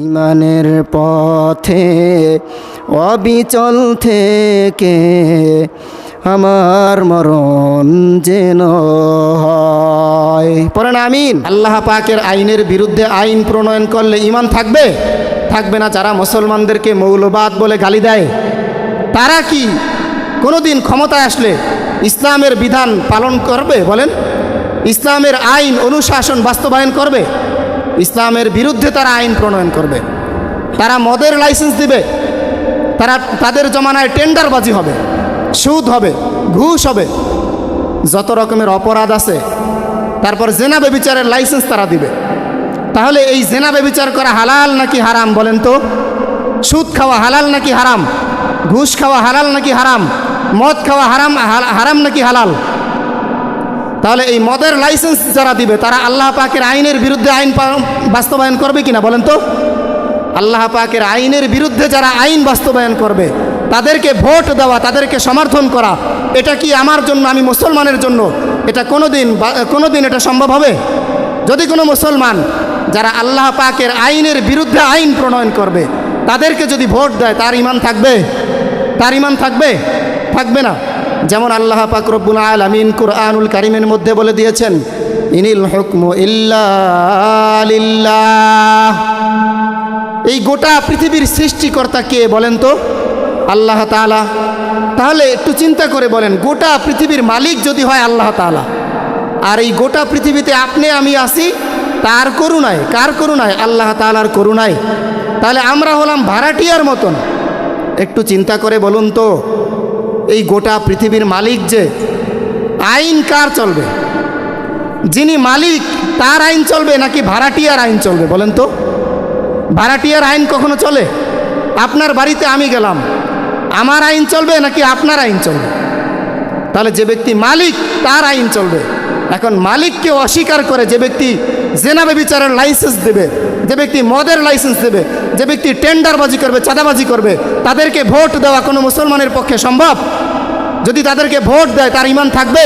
ইমানের পথে অবিচল থেকে আমার মরণ যেন হয়। পড়েন আমিন। আল্লাহ পাকের আইনের বিরুদ্ধে আইন প্রণয়ন করলে ইমান থাকবে? থাকবে না। যারা মুসলমানদেরকে মৌলবাদ বলে গালি দেয়, তারা কি কোনোদিন ক্ষমতায় আসলে ইসলামের বিধান পালন করবে? বলেন, ইসলামের আইন অনুশাসন বাস্তবায়ন করবে? ইসলামের বিরুদ্ধে তারা আইন প্রণয়ন করবে। তারা মদের লাইসেন্স দিবে, তাদের জমানায় টেন্ডারবাজি হবে, সুদ হবে, ঘুষ হবে, যত রকমের অপরাধ আছে। তারপর জেনা ব্যভিচারের লাইসেন্স তারা দিবে। তাহলে এই জেনা ব্যভিচার করা হালাল নাকি হারাম বলেন তো? সুদ খাওয়া হালাল নাকি হারাম? ঘুষ খাওয়া হালাল নাকি হারাম? মদ খাওয়া হারাম নাকি হালাল? তাহলে এই মদের লাইসেন্স যারা দিবে তারা আল্লাহ পাকের আইনের বিরুদ্ধে আইন বাস্তবায়ন করবে কিনা বলেন তো? আল্লাহ পাকের আইনের বিরুদ্ধে যারা আইন বাস্তবায়ন করবে, তাদেরকে ভোট দেওয়া, তাদেরকে সমর্থন করা, এটা কি আমার জন্য, আমি মুসলমানের জন্য এটা কোনোদিন এটা সম্ভব হবে? যদি কোনো মুসলমান যারা আল্লাহ পাকের আইনের বিরুদ্ধে আইন প্রণয়ন করবে, তাদেরকে যদি ভোট দেয়, তার ঈমান থাকবে? তার ঈমান থাকবে? থাকবে না। যেমন আল্লাহ পাক রব্বুল আলামিন কুরআনুল কারীমের মধ্যে বলে দিয়েছেন, ইনিল হুকমু ইল্লা লিল্লাহ। এই গোটা পৃথিবীর সৃষ্টিকর্তা কে বলেন তো? আল্লাহ তাআলা। তাহলে একটু চিন্তা করে বলেন, গোটা পৃথিবীর মালিক যদি হয় আল্লাহ তাআলা, আর এই গোটা পৃথিবীতে আপনি আমি আছি তার করুণায়। কার করুণায়? আল্লাহ তাআলার করুণায়। তাহলে আমরা হলাম ভাড়াটিয়ার মতন। একটু চিন্তা করে বলুন তো, এই গোটা পৃথিবীর মালিক যে, আইন কার চলবে? যিনি মালিক তার আইন চলবে নাকি ভাড়াটিয়ার আইন চলবে বলেন তো? ভাড়াটিয়ার আইন কখনো চলে? আপনার বাড়িতে আমি গেলাম, আমার আইন চলবে নাকি আপনার আইন চলবে? তাহলে যে ব্যক্তি মালিক তার আইন চলবে। এখন মালিককে অস্বীকার করে যে ব্যক্তি জেনা ব্যভিচারের লাইসেন্স দেবে, যে ব্যক্তি মদের লাইসেন্স দেবে, যে ব্যক্তি টেন্ডারবাজি করবে, চাঁদাবাজি করবে, তাদেরকে ভোট দেওয়া কোনো মুসলমানের পক্ষে সম্ভব? যদি তাদেরকে ভোট দেয়, তার ঈমান থাকবে?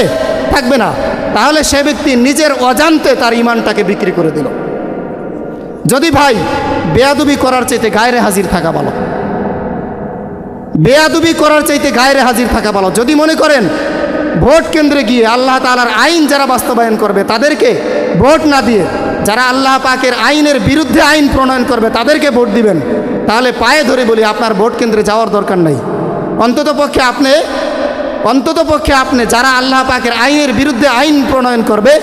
থাকবে না। তাহলে সে ব্যক্তি নিজের অজান্তে তার ঈমানটাকে বিক্রি করে দিল। যদি ভাই বেয়াদবি করার চাইতে গায়রে হাজির থাকা ভালো, বেয়াদবি করার চাইতে গায়রে হাজির থাকা ভালো। যদি মনে করেন ভোট কেন্দ্রে গিয়ে আল্লাহ তাআলার আইন যারা বাস্তবায়ন করবে তাদেরকে ভোট না দিয়ে যারা আল্লাহ পাকের আইনের বিরুদ্ধে আইন প্রণয়ন করবে তাদেরকে ভোট দিবেন, তাহলে পায়ে ধরে বলি আপনার ভোট কেন্দ্রে যাওয়ার দরকার নেই। অন্ততপক্ষে আপনি যারা আল্লাহ পাকের আইনের বিরুদ্ধে আইন প্রণয়ন করবে,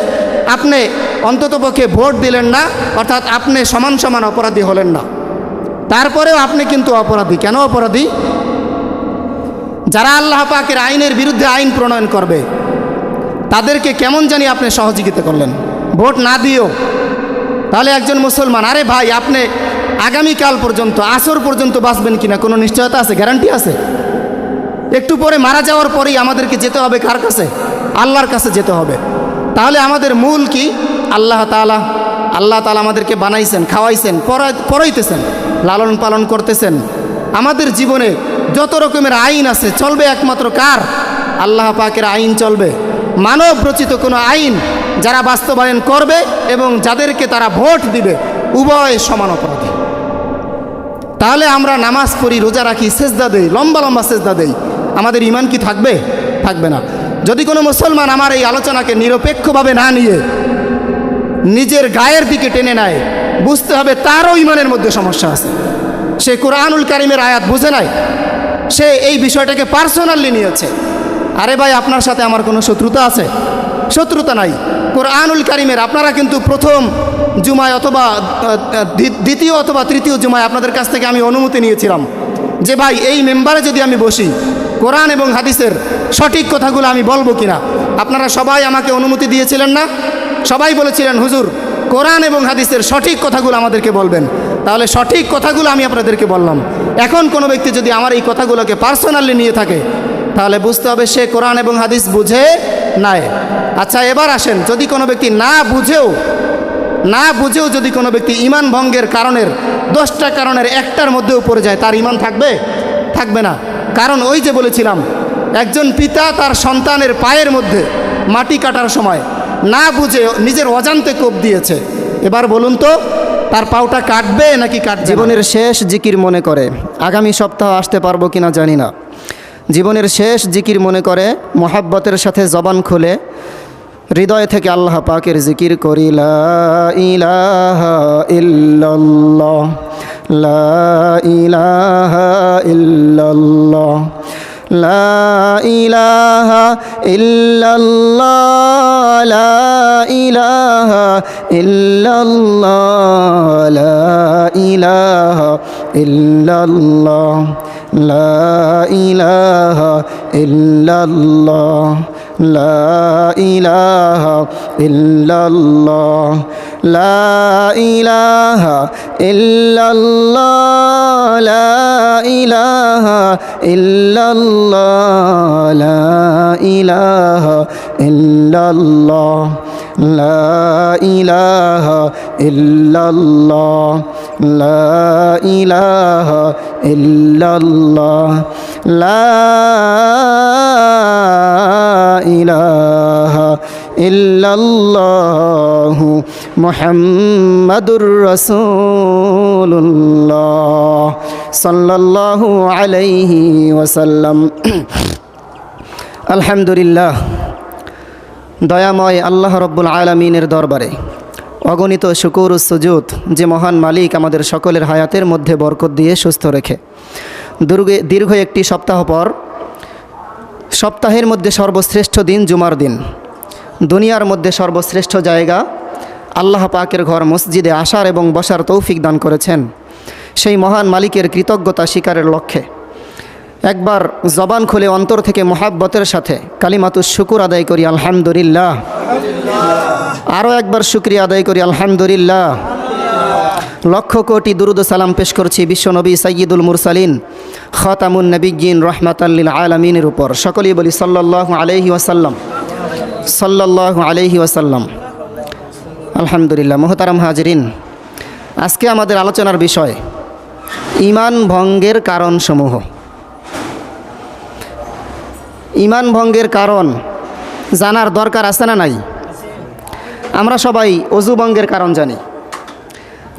আপনি অন্ততপক্ষে ভোট দিলেন না, অর্থাৎ আপনি সমান সমান অপরাধী হলেন না। তারপরেও আপনি কিন্তু অপরাধী। কেন অপরাধী? যারা আল্লাহ পাকের আইনের বিরুদ্ধে আইন প্রণয়ন করবে তাদেরকে কেমন জানি আপনি সহযোগিতা করলেন ভোট না দিয়েও। তাহলে একজন মুসলমান, আরে ভাই আপনি আগামীকাল পর্যন্ত, আসর পর্যন্ত বাঁচবেন কিনা কোনো নিশ্চয়তা আছে? গ্যারান্টি আছে? একটু পরে মারা যাওয়ার পরেই আমাদেরকে যেতে হবে কার কাছে? আল্লাহর কাছে যেতে হবে। তাহলে আমাদের মূল কি? আল্লাহ তাআলা। আল্লাহ তাআলা আমাদেরকে বানাইছেন, খাওয়াইছেন, পড়াইতেছেন, লালন পালন করতেছেন। আমাদের জীবনে যত রকমের আইন আছে চলবে একমাত্র কার? আল্লাহ পাকের আইন চলবে। মানব রচিত কোনো আইন যারা বাস্তবায়ন করবে এবং যাদেরকে তারা ভোট দিবে, উভয় সমান অপরাধী। তাহলে আমরা নামাজ পড়ি, রোজা রাখি, সেজদা দেই, লম্বা লম্বা সেজদা দেই, আমাদের ঈমান কি থাকবে? থাকবে না। যদি কোনো মুসলমান আমার এই আলোচনাকে নিরপেক্ষভাবে না নিয়ে নিজের গায়ের দিকে টেনে নেয়, বুঝতে হবে তারও ঈমানের মধ্যে সমস্যা আছে। সে কুরআনুল কারীমের আয়াত বুঝে নাই, সে এই বিষয়টাকে পার্সোনালি নিয়েছে। আরে ভাই, আপনার সাথে আমার কোনো শত্রুতা আছে? শত্রুতা নাই। কুরআনুল কারীমের আপনারা কিন্তু প্রথম জুমায় অথবা দ্বিতীয় অথবা তৃতীয় জুমায় আপনাদের কাছ থেকে আমি অনুমতি নিয়েছিলাম যে ভাই এই মেম্বারে যদি আমি বসি, কোরআন এবং হাদিসের সঠিক কথাগুলো আমি বলবো কিনা। আপনারা সবাই আমাকে অনুমতি দিয়েছিলেন না? সবাই বলেছিলেন হুজুর কোরআন এবং হাদিসের সঠিক কথাগুলো আমাদেরকে বলবেন। তাহলে সঠিক কথাগুলো আমি আপনাদেরকে বললাম। এখন কোনো ব্যক্তি যদি আমার এই কথাগুলোকে পার্সোনালি নিয়ে থাকে, তাহলে বুঝতে হবে সে কোরআন এবং হাদিস বুঝে নাই। আচ্ছা, এবার আসেন, যদি কোনো ব্যক্তি না বুঝেও যদি কোনো ব্যক্তি ঈমান ভঙ্গের কারণের 10টা কারণের একটার মধ্যেও পড়ে যায়, তার ঈমান থাকবে? থাকবে না। কারণ ওই যে বলেছিলাম, একজন পিতা তার সন্তানের পায়ের মধ্যে মাটি কাটার সময় না বুঝে নিজের অজান্তে কোপ দিয়েছে। এবার বলুন তো, তার পাওটা কাটবে নাকি কাটবে না? জীবনের শেষ জিকির মনে করে, আগামী সপ্তাহ আসতে পারবো কিনা জানি না, জীবনের শেষ জিকির মনে করে মোহাব্বতের সাথে জবান খুলে হৃদয় থেকে আল্লাহ পাকের জিকির করি, লা ইলাহা ইল্লাল্লাহ, লা ইলাহা ইল্লাল্লাহ, লা ইলাহা ইল্লাল্লাহ, লা ইলাহা ইল্লাল্লাহ, লা ইলাহা ইল্লাল্লাহ, লা ইলাহা ইল্লাল্লাহ, লা ইলাহা ইল্লাল্লাহ, লা ইলাহা ইল্লাল্লাহ, লা ইলাহা ইল্লাল্লাহ, লা ইলাহা ইল্লাল্লাহ, লা ইলাহা ইল্লাল্লাহ, লা ইলাহা ইল্লাল্লাহ, লা ইলাহা ইল্লাল্লাহু মুহাম্মাদুর রাসূলুল্লাহ সাল্লাল্লাহু আলাইহি ওয়াসাল্লাম। আলহামদুলিল্লাহ, দয়াময় আল্লাহ রব্বুল আলামিনের দরবারে অগণিত শুকুর ও সুজুদ যে মহান মালিক আমাদের সকলের হায়াতের মধ্যে বরকত দিয়ে সুস্থ রেখে দীর্ঘ একটি সপ্তাহ পর সপ্তাহের মধ্যে সর্বশ্রেষ্ঠ দিন জুমার দিন, দুনিয়ার মধ্যে সর্বশ্রেষ্ঠ জায়গা আল্লাহ পাকের ঘর মসজিদে আসার এবং বসার তৌফিক দান করেছেন, সেই মহান মালিকের কৃতজ্ঞতা স্বীকারের লক্ষ্যে একবার জবান খুলে অন্তর থেকে মোহাব্বতের সাথে কালিমাতুশ শুকুর আদায় করি আলহামদুলিল্লাহ। আরও একবার শুকরিয়া আদায় করি আলহামদুলিল্লাহ। লক্ষ কোটি দুরুদ সালাম পেশ করছি বিশ্বনবী সাইয়্যিদুল মুরসালিন খাতামুন নবিয়্যিন রাহমাতাল লিল আলামিনের উপর। সকলেই বলি সাল্লাল্লাহু আলাইহি ওয়াসাল্লাম, সাল্লাল্লাহু আলাইহি ওয়াসাল্লাম। আলহামদুলিল্লাহ। মুহতারাম হাজিরিন, আজকে আমাদের আলোচনার বিষয় ঈমান ভঙ্গের কারণসমূহ। ঈমান ভঙ্গের কারণ জানার দরকার আছে না নাই? আমরা সবাই অজু ভঙ্গের কারণ জানি,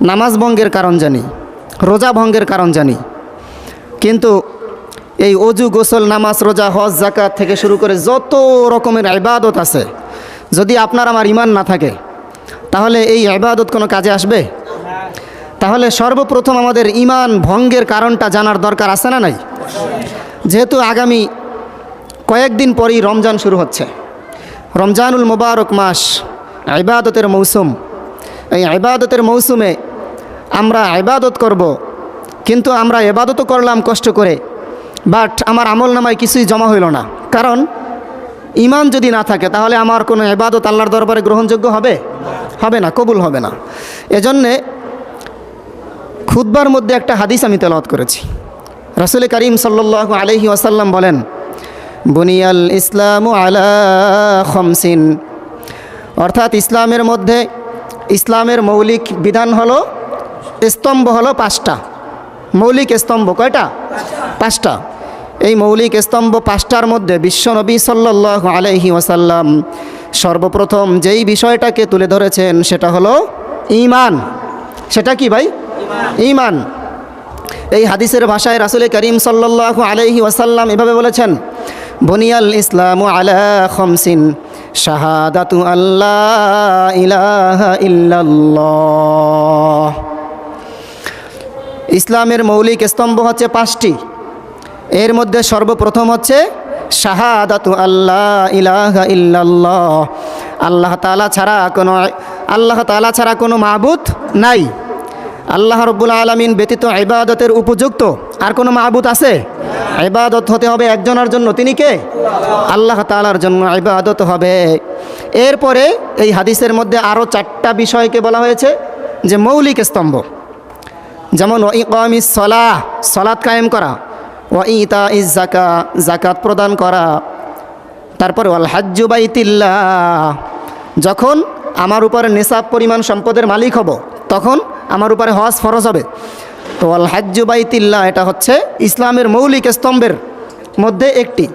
নামাজ ভঙ্গের কারণ জানি, রোজা ভঙ্গের কারণ জানি, কিন্তু এই অজু, গোসল, নামাজ, রোজা, হজ, যাকাত থেকে শুরু করে যত রকমের ইবাদত আছে, যদি আপনার আমার ঈমান না থাকে তাহলে এই ইবাদত কোনো কাজে আসবে? তাহলে সর্বপ্রথম আমাদের ঈমান ভঙ্গের কারণটা জানার দরকার আছে না নাই? যেহেতু আগামী কয়েকদিন পরেই রমজান শুরু হচ্ছে, রমজানুল মুবারক মাস, ইবাদতের মৌসুম। এই ইবাদতের মৌসুমে আমরা ইবাদত করব, কিন্তু আমরা ইবাদতও করলাম কষ্ট করে, বাট আমার আমল নামায় কিছুই জমা হইল না। কারণ ঈমান যদি না থাকে তাহলে আমার কোনো ইবাদত আল্লাহর দরবারে গ্রহণযোগ্য হবে? হবে না, কবুল হবে না। এজন্যে খুতবার মধ্যে একটা হাদিস আমি তেলাওয়াত করেছি। রাসূল করিম সাল্লাল্লাহু আলাইহি ওয়াসাল্লাম বলেন, বুনিয়াল ইসলামু আলা খামসিন, অর্থাৎ ইসলামের মধ্যে ইসলামের মৌলিক বিধান হলো, স্তম্ভ হলো 5টা। মৌলিক স্তম্ভ কয়টা? 5টা। এই মৌলিক স্তম্ভ 5টার মধ্যে বিশ্বনবী সাল্লাল্লাহু আলাইহি ওয়াসাল্লাম সর্বপ্রথম যেই বিষয়টাকে তুলে ধরেছেন সেটা হলো ঈমান। সেটা কি ভাই? ঈমান। এই হাদিসের ভাষায় রাসূল করিম সাল্লাল্লাহু আলাইহি ওয়াসাল্লাম এভাবে বলেছেন, বুনিয়াল ইসলামু আলা খামসিন, শাহাদাতু আল্লাহ ইলাহা ইল্লাল্লাহ। ইসলামের মৌলিক স্তম্ভ হচ্ছে 5টি। এর মধ্যে সর্বপ্রথম হচ্ছে শাহাদাতু আল্লাহ ইলাহা ইল্লাল্লাহ, আল্লাহ তাআলা ছাড়া কোনো মাবুদ নাই। আল্লাহ রব্বুল আলামিন ব্যতীত ইবাদতের উপযুক্ত আর কোনো মাবুদ আছে? ইবাদত হতে হবে একজনের জন্য, তিনি কে? আল্লাহ তাআলার জন্য ইবাদত হবে। এরপরে এই হাদিসের মধ্যে আরও 4টা বিষয়কে বলা হয়েছে যে মৌলিক স্তম্ভ, যেমন ইকামিস সালাহ, সালাত কায়েম করা, ওয়া ইতাইজ যাকাত, যাকাত প্রদান করা, তারপরে ওয়াল হাজ্জু বাইতিল্লাহ, যখন আমার উপরে নিসাব পরিমাণ সম্পদের মালিক হব তখন আমার উপরে হজ ফরজ হবে। তো ওয়াল হাজ্জু বাইতিল্লাহ এটা হচ্ছে ইসলামের মৌলিক স্তম্ভের মধ্যে একটি।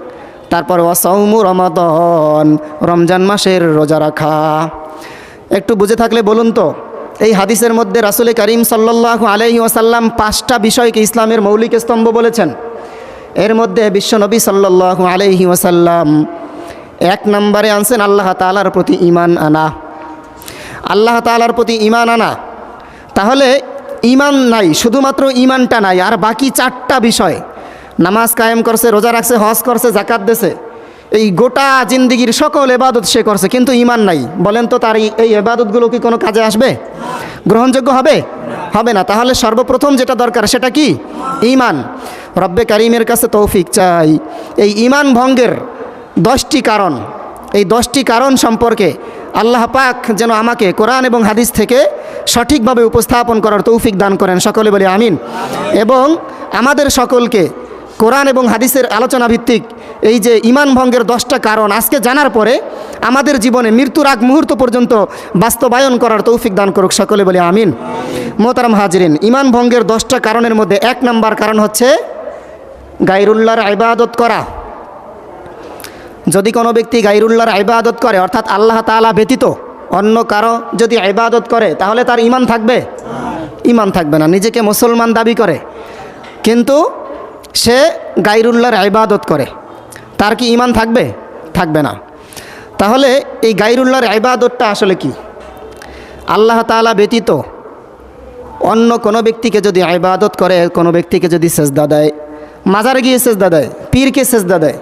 তারপর ওয়া সাওমু রমাদান, রমজান মাসের রোজা রাখা। একটু বুঝে থাকলে বলুন তো, এই হাদিসের মধ্যে রাসূল করিম সাল্লাল্লাহু আলাইহি ওয়াসাল্লাম 5টা বিষয়কে ইসলামের মৌলিক স্তম্ভ বলেছেন। এর মধ্যে বিশ্বনবী সাল্লাল্লাহু আলাইহি ওয়াসাল্লাম 1 নম্বরে আনছেন আল্লাহ তাআলার প্রতি ঈমান আনা। আল্লাহ তাআলার প্রতি ঈমান আনা। তাহলে ঈমান নাই, শুধুমাত্র ঈমানটা নাই, আর বাকি 4টা বিষয়, নামাজ কায়েম করছে, রোজা রাখছে, হজ করছে, যাকাত দিয়েছে, এই গোটা জিন্দিগির সকল ইবাদত সে করছে, কিন্তু ঈমান নাই। বলেন তো তার এই ইবাদতগুলো কি কোনো কাজে আসবে? গ্রহণযোগ্য হবে? হবে না। তাহলে সর্বপ্রথম যেটা দরকার সেটা কি? ঈমান। রব্বে কারিমের কাছে তৌফিক চাই এই ঈমান ভঙ্গের 10টি কারণ, এই 10টি কারণ সম্পর্কে আল্লাহ পাক যেন আমাকে কোরআন এবং হাদিস থেকে সঠিকভাবে উপস্থাপন করার তৌফিক দান করেন, সকলে বলি আমিন। এবং আমাদের সকলকে কোরআন এবং হাদিসের আলোচনা ভিত্তিক এই যে ঈমান ভঙ্গের 10টা কারণ আজকে জানার পরে আমাদের জীবনে মৃত্যুর আগ মুহূর্ত পর্যন্ত বাস্তবায়ন করার তৌফিক দান করুক, সকলে বলি আমিন। মোহতারাম হাজিরিন, ঈমান ভঙ্গের 10টা কারণের মধ্যে 1 নম্বর কারণ হচ্ছে গায়রুল্লাহর ইবাদত করা। যদি কোনো ব্যক্তি গায়রুল্লাহর ইবাদত করে, অর্থাৎ আল্লাহ তাআলা ব্যতীত অন্য কারো যদি ইবাদত করে, তাহলে তার ঈমান থাকবে? ঈমান থাকবে না। নিজেকে মুসলমান দাবি করে কিন্তু সে গায়রুল্লাহর ইবাদত করে, তার কি ঈমান থাকবে? থাকবে না। তাহলে এই গায়রুল্লাহর ইবাদতটা আসলে কি? আল্লাহ তাআলা ব্যতীত অন্য কোনো ব্যক্তিকে যদি ইবাদত করে, কোনো ব্যক্তিকে যদি সেজদা দেয়, মাজারে গিয়ে সেজদা দেয়, পীরকে সেজদা দেয়,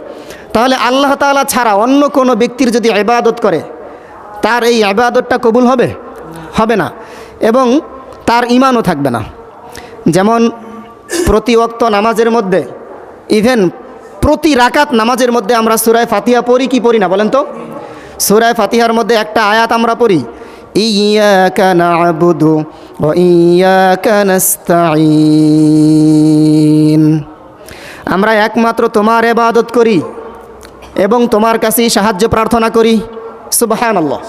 তাহলে আল্লাহ তাআলা ছাড়া অন্য কোনো ব্যক্তির যদি ইবাদত করে, তার এই ইবাদতটা কবুল হবে? হবে না। এবং তার ঈমানও থাকবে না। যেমন প্রতি ওয়াক্ত নামাজের মধ্যে, ইভেন প্রতি রাকাত নামাজের মধ্যে আমরা সূরা ফাতিহা পড়ি কি পড়ি না বলেন তো? সূরা ফাতিহার মধ্যে একটা আয়াত আমরা পড়ি, ইয়াকা না'বুদু ওয়া ইয়াকা নাস্তাঈন। আমরা একমাত্র তোমার ইবাদত করি এবং তোমার কাছেই সাহায্য প্রার্থনা করি। সুবহানাল্লাহ।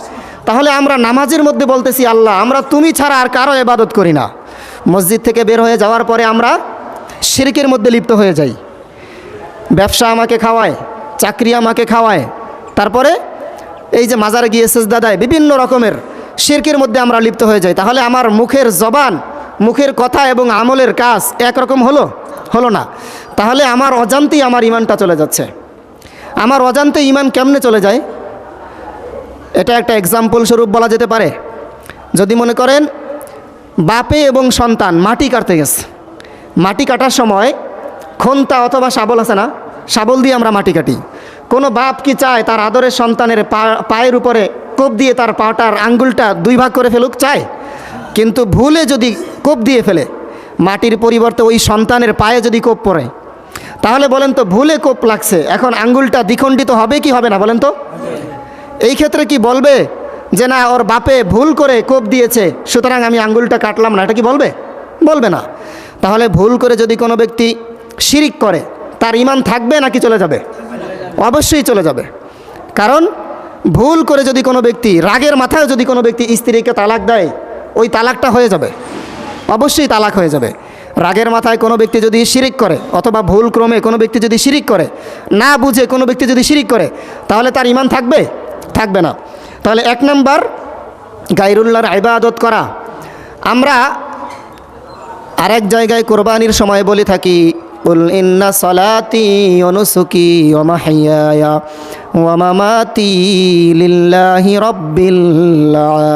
তাহলে আমরা নামাজের মধ্যে বলতেছি আল্লাহ আমরা তুমি ছাড়া আর কারো ইবাদত করি না। মসজিদ থেকে বের হয়ে যাওয়ার পরে আমরা শিরকের মধ্যে লিপ্ত হয়ে যাই। ব্যবসা আমাকে খাওয়ায়, চাকরি আমাকে খাওয়ায়, তারপরে এই যে মাজারে গিয়ে সেজদা দেয়, বিভিন্ন রকমের শিরকের মধ্যে আমরা লিপ্ত হয়ে যাই। তাহলে আমার মুখের জবান, মুখের কথা এবং আমলের কাজ একরকম হলো না। তাহলে আমার অজান্তেই আমার ঈমানটা চলে যাচ্ছে। আমার অজান্তে ঈমান কেমনে চলে যায়? এটা একটা এক্সাম্পল স্বরূপ বলা যেতে পারে। যদি মনে করেন বাপে এবং সন্তান মাটি কাটতে গেছে, মাটি কাটার সময় খন্তা অথবা শাবল আছে না, শাবল দিয়ে আমরা মাটি কাটি। কোনো বাপ কি চায় তার আদরের সন্তানের পায়ের উপরে কোপ দিয়ে তার পাটার আঙ্গুলটা 2 ভাগ করে ফেলুক? চায়। কিন্তু ভুলে যদি কোপ দিয়ে ফেলে, মাটির পরিবর্তে ওই সন্তানের পায়ে যদি কোপ পড়ে, তাহলে বলেন তো ভুলে কোপ লাগছে, এখন আঙ্গুলটা দ্বিখণ্ডিত হবে কি হবে না বলেন তো? এই ক্ষেত্রে কি বলবে যে না ওর বাপে ভুল করে কোপ দিয়েছে সুতরাং আমি আঙ্গুলটা কাটলাম না? এটা কি বলবে? বলবে না। তাহলে ভুল করে যদি কোনো ব্যক্তি শিরিক করে, তার ঈমান থাকবে নাকি চলে যাবে? অবশ্যই চলে যাবে। কারণ ভুল করে যদি কোনো ব্যক্তি, রাগের মাথায় যদি কোনো ব্যক্তি স্ত্রীকে তালাক দেয়, ওই তালাকটা হয়ে যাবে, অবশ্যই তালাক হয়ে যাবে। রাগের মাথায় কোনো ব্যক্তি যদি শিরিক করে, অথবা ভুল ক্রমে কোনো ব্যক্তি যদি শিরিক করে, না বুঝে কোনো ব্যক্তি যদি শিরিক করে, তাহলে তার ঈমান থাকবে? থাকবে না। তাহলে 1 নম্বর গায়রুল্লাহর ইবাদত করা। আমরা আরেক জায়গায় কোরবানির সময় বলে থাকি, কুল ইন্না সলাতি ওয়া নুসুকি ওয়া মাহইয়ায়া ওয়া মামাতি লিল্লাহি রাব্বিল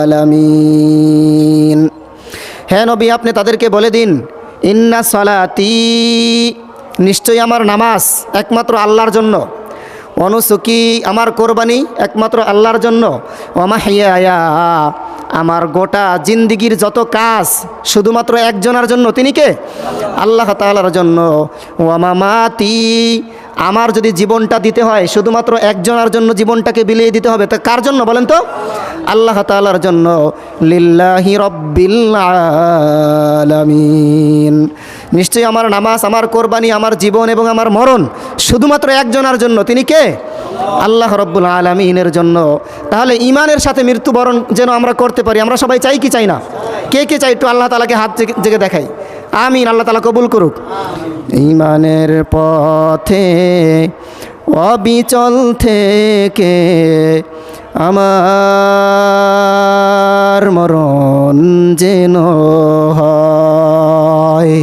আলামিন। হে নবী, আপনি তাদেরকে বলে দিন, ইন্না সলাতি, নিশ্চয়ই আমার নামাজ একমাত্র আল্লাহর জন্য, অনুসুকি, আমার কোরবানি একমাত্র আল্লাহর জন্য, ওয়া মাহইয়ায়া, আমার গোটা জিন্দিগির যত কাজ শুধুমাত্র একজনের জন্য, তিনি কে? আল্লাহ তাআলার জন্য। ওয়া মামাতি, আমার যদি জীবনটা দিতে হয় শুধুমাত্র একজনের জন্য জীবনটাকে বিলিয়ে দিতে হবে, তা কার জন্য বলেন তো? আল্লাহ তাআলার জন্য। লিল্লাহি রাব্বিল আলামিন, নিশ্চয়ই আমার নামাজ, আমার কোরবানি, আমার জীবন এবং আমার মরণ শুধুমাত্র একজনের জন্য, তিনি কে? আল্লাহ রাব্বুল আলামিনের জন্য। তাহলে ঈমানের সাথে মৃত্যুবরণ যেন আমরা করতে পারি, আমরা সবাই চাই কি চাই না? কে কে চাই? একটু আল্লাহ তাআলাকে হাত জেগে দেখাই। আমিন। আল্লাহ তাআলা কবুল করুক। ঈমানের পথে অবিচল থেকে আমার মরণ যেন হয়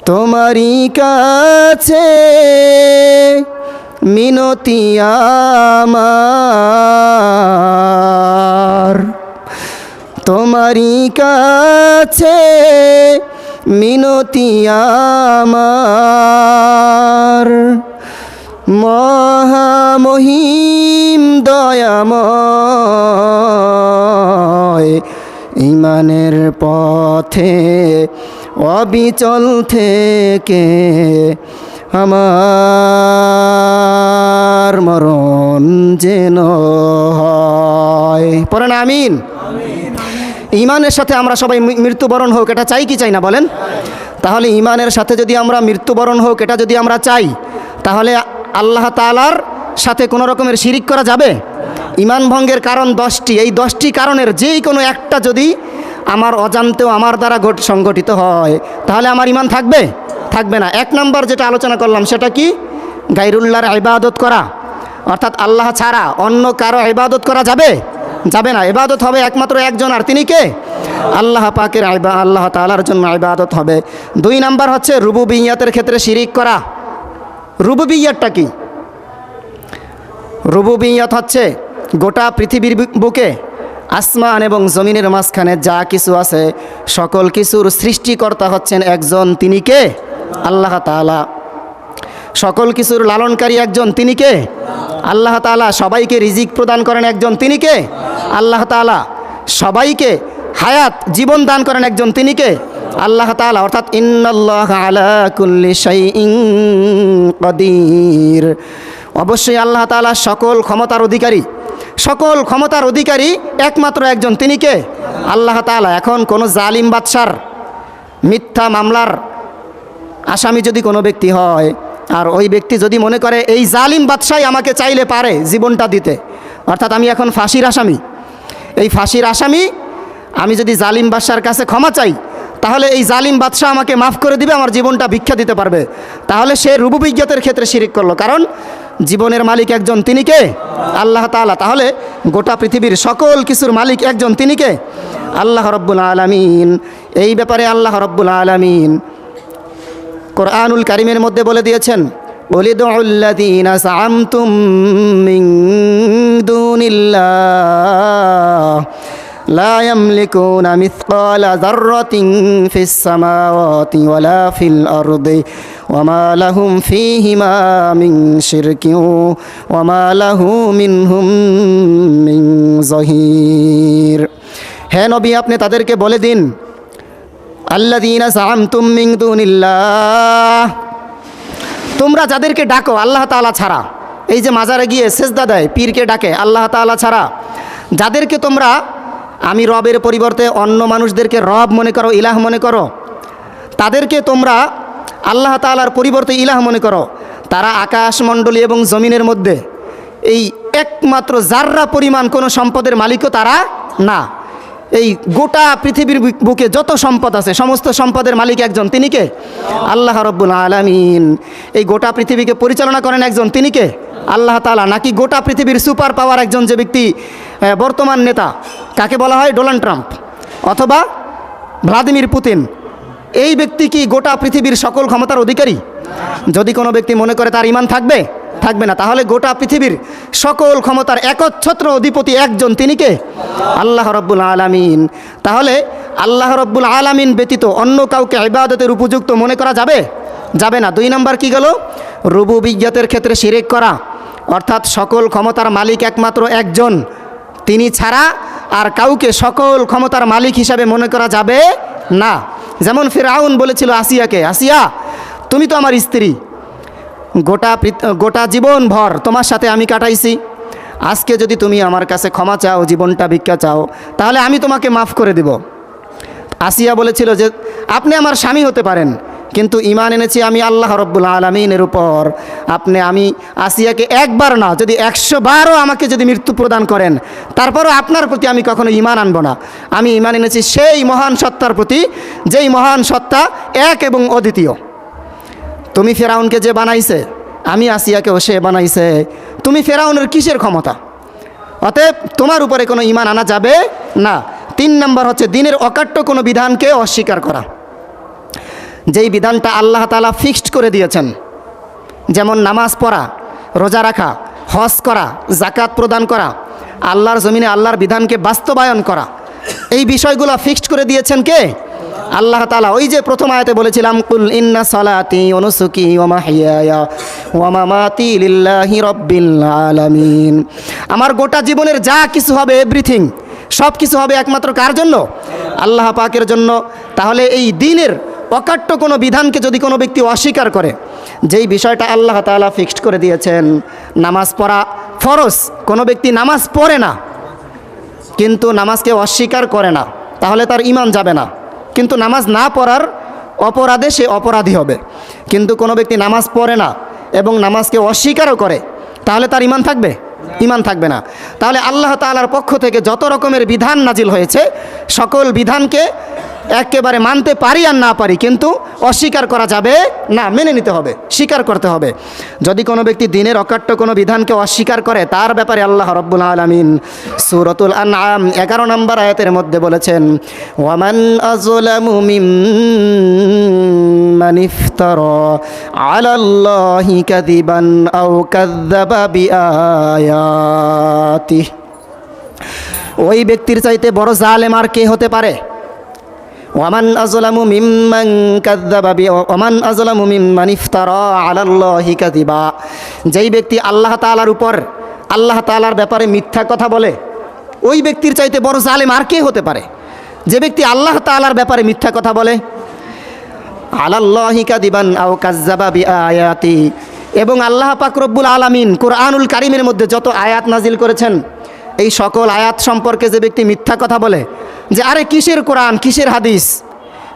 তোমারই কাছে মিনতি আমার, তোমারই কাছে মিনতি আমার। মহামহিম দয়াময় ইমানের পথে অবিচল থেকে আমার মরণ যেন হয়। পড়েন আমিন। ইমানের সাথে আমরা সবাই মৃত্যুবরণ হোক, এটা চাই কি চাই না বলেন? তাহলে ইমানের সাথে যদি আমরা মৃত্যুবরণ হোক এটা যদি আমরা চাই, তাহলে আল্লাহ তাআলার সাথে কোনো রকমের শিরিক করা যাবে? ইমান ভঙ্গের কারণ 10টি, এই 10টি কারণের যেই কোনো একটা যদি আমার অজান্তেও আমার দ্বারা সংগঠিত হয় তাহলে আমার ইমান থাকবে? থাকবে না। 1 নম্বর যেটা আলোচনা করলাম সেটা কি? গায়রুল্লাহর ইবাদত করা, অর্থাৎ আল্লাহ ছাড়া অন্য কারো ইবাদত করা যাবে? যাবে না। ইবাদত হবে একমাত্র একজন, আর তিনি কে? আল্লাহ পাকের আল্লাহ তাআলার জন্য ইবাদত হবে। 2 নম্বর হচ্ছে রুবুবিয়্যাতের ক্ষেত্রে শিরিক করা। রুবুবিয়্যাতটা কি? রুবুবিয়্যাত হচ্ছে গোটা পৃথিবীর বুকে আসমান এবং জমিনের মাঝখানে যা কিছু আছে সকল কিছুর সৃষ্টিকর্তা হচ্ছেন একজন, তিনি কে? আল্লাহ তাআলা। সকল কিছুর লালনকারী একজন, তিনি কে? আল্লাহ তাআলা। সবাইকে রিজিক প্রদান করেন একজন, তিনি কে? আল্লাহ তাআলা। সবাইকে হায়াত জীবন দান করেন একজন, তিনি কে? আল্লাহ তাআলা। অর্থাৎ ইন্নাল্লাহা আলা কুল্লি শাইইন কাদির। অবশ্যই আল্লাহ তাআলা সকল ক্ষমতার অধিকারী। সকল ক্ষমতার অধিকারী একমাত্র একজন, তিনি কে? আল্লাহ তাআলা। এখন কোনো জালিম বাদশার মিথ্যা মামলার আসামি যদি কোনো ব্যক্তি হয়, আর ওই ব্যক্তি যদি মনে করে এই জালিম বাদশাই আমাকে চাইলে পারে জীবনটা দিতে, অর্থাৎ আমি এখন ফাঁসির আসামি, এই ফাঁসির আসামি আমি যদি জালিম বাদশার কাছে ক্ষমা চাই তাহলে এই জালিম বাদশাহ আমাকে মাফ করে দিবে, আমার জীবনটা ভিক্ষা দিতে পারবে, তাহলে সে রুবুবিয়্যাতের ক্ষেত্রে শিরিক করলো। কারণ জীবনের মালিক একজন, তিনি কে? আল্লাহ তাআলা। তাহলে গোটা পৃথিবীর সকল কিছুর মালিক একজন, তিনি কে? আল্লাহ রব্বুল আলামিন। এই ব্যাপারে আল্লাহ রব্বুল আলামিন কোরআনুল কারীমের মধ্যে বলে দিয়েছেন, ওয়ালিদুল্লাযীনা যাআমতুম মিন দুনিল্লাহ লা ইয়ামলিকুনা মিসকালা যাররাতিন ফিস সামাওয়াতি ওয়ালা ফিল আরদি ওয়ামা লাহুম ফীহিমা মিন শিরকিন ওয়ামা লাহু মিনহুম মিন যাহির। হে নবী, আপনি তাদেরকে বলে দিন, আল্লাযীনা যাআমতুম মিন দুনিল্লাহ, তোমরা যাদেরকে ডাকো আল্লাহ তাআলা ছাড়া, এই যে মাজারে গিয়ে সেজদা দেয়, পীরকে ডাকে আল্লাহ তাআলা ছাড়া, যাদেরকে তোমরা আমি রবের পরিবর্তে অন্য মানুষদেরকে রব মনে করো, ইলাহ মনে করো, তাদেরকে তোমরা আল্লাহ তাআলার পরিবর্তে ইলাহ মনে করো, তারা আকাশমণ্ডলী এবং জমিনের মধ্যে এই একমাত্র জাররা পরিমাণ কোনো সম্পদের মালিকও তারা না। এই গোটা পৃথিবীর বুকে যত সম্পদ আছে সমস্ত সম্পদের মালিক একজন, তিনি কে? আল্লাহ রব্বুল আলামিন। এই গোটা পৃথিবীকে পরিচালনা করেন একজন, তিনি কে? আল্লাহ তাআলা। নাকি গোটা পৃথিবীর সুপার পাওয়ার একজন যে ব্যক্তি বর্তমান নেতা, কাকে বলা হয়? ডোনাল্ড ট্রাম্প অথবা ভ্লাদিমির পুতিন, এই ব্যক্তি কি গোটা পৃথিবীর সকল ক্ষমতার অধিকারী? যদি কোনো ব্যক্তি মনে করে তার ঈমান থাকবে? থাকবে না। তাহলে গোটা পৃথিবীর সকল ক্ষমতার একচ্ছত্র অধিপতি একজন, তিনি কে? আল্লাহ রব্বুল আলামিন। তাহলে আল্লাহ রব্বুল আলামিন ব্যতীত অন্য কাউকে ইবাদতের উপযুক্ত মনে করা যাবে? যাবে না। 2 নম্বর কি গেল? রুবুবিয়্যাতের ক্ষেত্রে শিরক করা, অর্থাৎ সকল ক্ষমতার মালিক একমাত্র একজন, তিনি ছাড়া আর কাউকে সকল ক্ষমতার মালিক হিসাবে মনে করা যাবে না। যেমন ফিরআউন বলেছিল আসিয়াকে, আসিয়া তুমি তো আমার স্ত্রী, গোটা জীবন ভর তোমার সাথে আমি কাটাইছি, আজকে যদি তুমি আমার কাছে ক্ষমা চাও, জীবনটা ভিক্ষা চাও, তাহলে আমি তোমাকে মাফ করে দেব। আসিয়া বলেছিল যে আপনি আমার স্বামী হতে পারেন, কিন্তু ঈমান এনেছি আমি আল্লাহ রব্বুল আলামিনের উপর। আমি আসিয়াকে একবার না, যদি 100 বারও আমাকে যদি মৃত্যু প্রদান করেন, তারপরও আপনার প্রতি আমি কখনো ঈমান আনবো না। আমি ঈমান এনেছি সেই মহান সত্তার প্রতি, যেই মহান সত্তা এক এবং অদ্বিতীয়। তুমি ফেরাউনকে যে বানাইছে, আমি আসিয়াকেও সে বানাইছে। তুমি ফেরাউনের কিসের ক্ষমতা? অতএব তোমার উপরে কোনো ঈমান আনা যাবে না। 3 নম্বর হচ্ছে দিনের অকাট্য কোনো বিধানকে অস্বীকার করা। যেই বিধানটা আল্লাহ তাআলা ফিক্সড করে দিয়েছেন, যেমন নামাজ পড়া, রোজা রাখা, হজ করা, জাকাত প্রদান করা, আল্লাহর জমিনে আল্লাহর বিধানকে বাস্তবায়ন করা, এই বিষয়গুলো ফিক্সড করে দিয়েছেন কে? আল্লাহ তাআলা। ওই যে প্রথম আয়াতে বলেছিলাম, কুল ইন্না সালাতি ওয়া নুসুকি ওয়া মাহইয়ায়া ওয়া মামাতি লিল্লাহি রাব্বিল আলামিন। আমার গোটা জীবনের যা কিছু হবে, এভরিথিং, সব কিছু হবে একমাত্র কার জন্য? আল্লাহ পাকের জন্য। তাহলে এই দ্বীনের অকাট্য কোনো বিধানকে যদি কোনো ব্যক্তি অস্বীকার করে, যেই বিষয়টা আল্লাহ তাআলা ফিক্সড করে দিয়েছেন, নামাজ পড়া ফরজ, কোনো ব্যক্তি নামাজ পড়ে না কিন্তু নামাজকে অস্বীকার করে না, তাহলে তার ঈমান যাবে না। কিন্তু নামাজ না পড়ার অপরাধে সে অপরাধী হবে। কিন্তু কোনো ব্যক্তি নামাজ পড়ে না এবং নামাজকে অস্বীকারও করে, তাহলে তার ঈমান থাকবে? ঈমান থাকবে না। তাহলে আল্লাহ তাআলার পক্ষ থেকে যত রকমের বিধান নাজিল হয়েছে, সকল বিধানকে একেবারে মানতে পারি আর না পারি, কিন্তু অস্বীকার করা যাবে না, মেনে নিতে হবে, স্বীকার করতে হবে। যদি কোনো ব্যক্তি দ্বীনের অকাট্য কোনো বিধানকে অস্বীকার করে, তার ব্যাপারে আল্লাহ রাব্বুল আলামিন সূরাতুল আনআম 11 নম্বর আয়াতের মধ্যে বলেছেন, ওয়ামান আযলামু মিম্মান ইফতারা আলাল্লাহি কাযিবান আও কাযযাবা বিআয়াতিহি। ওই ব্যক্তির চাইতে বড় জালেম আর কে হতে পারে? ওয়ামান আযলামু মিম্মান কাযযাবা ওয়ামান আযলামু মিম্মান ইফতারা আলাল্লাহি কাযিবা। যেই ব্যক্তি আল্লাহ তাআলার উপর, আল্লাহ তাআলার ব্যাপারে মিথ্যা কথা বলে, ওই ব্যক্তির চাইতে বড় জালেম আর কে হতে পারে? যে ব্যক্তি আল্লাহ তাআলার ব্যাপারে মিথ্যা কথা বলে, আলাল্লাহি কাযিবান আও কাযযাবা বিআয়াতি। এবং আল্লাহ পাক রব্বুল আলামিন কুরআনুল কারীমের মধ্যে যত আয়াত নাজিল করেছেন, এই সকল আয়াত সম্পর্কে যে ব্যক্তি মিথ্যা কথা বলে, যে আরে কিসের কোরআন, কিসের হাদিস,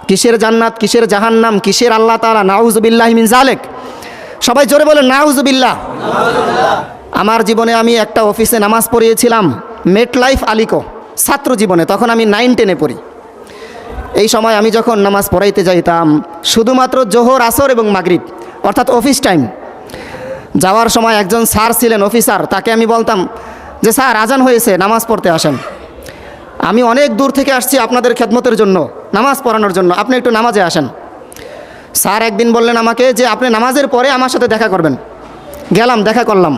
কিসের জান্নাত, কিসের জাহান্নাম, কিসের আল্লাহ তাআলা, নাউযুবিল্লাহি মিন যালিক। সবাই জোরে বলেন নাউযুবিল্লাহ। আমার জীবনে আমি একটা অফিসে নামাজ পড়িয়েছিলাম, মেটলাইফ আলিকো, ছাত্র জীবনে, তখন আমি 9-10-এ পড়ি। এই সময় আমি যখন নামাজ পড়াইতে যাইতাম, শুধুমাত্র জোহর, আসর এবং মাগরিব, অর্থাৎ অফিস টাইম। যাওয়ার সময় একজন স্যার ছিলেন, অফিসার, তাকে আমি বলতাম যে স্যার আজান হয়েছে, নামাজ পড়তে আসেন। আমি অনেক দূর থেকে আসছি আপনাদের খেদমতের জন্য, নামাজ পড়ানোর জন্য, আপনি একটু নামাজে আসেন। স্যার একদিন বললেন আমাকে যে আপনি নামাজের পরে আমার সাথে দেখা করবেন। গেলাম, দেখা করলাম।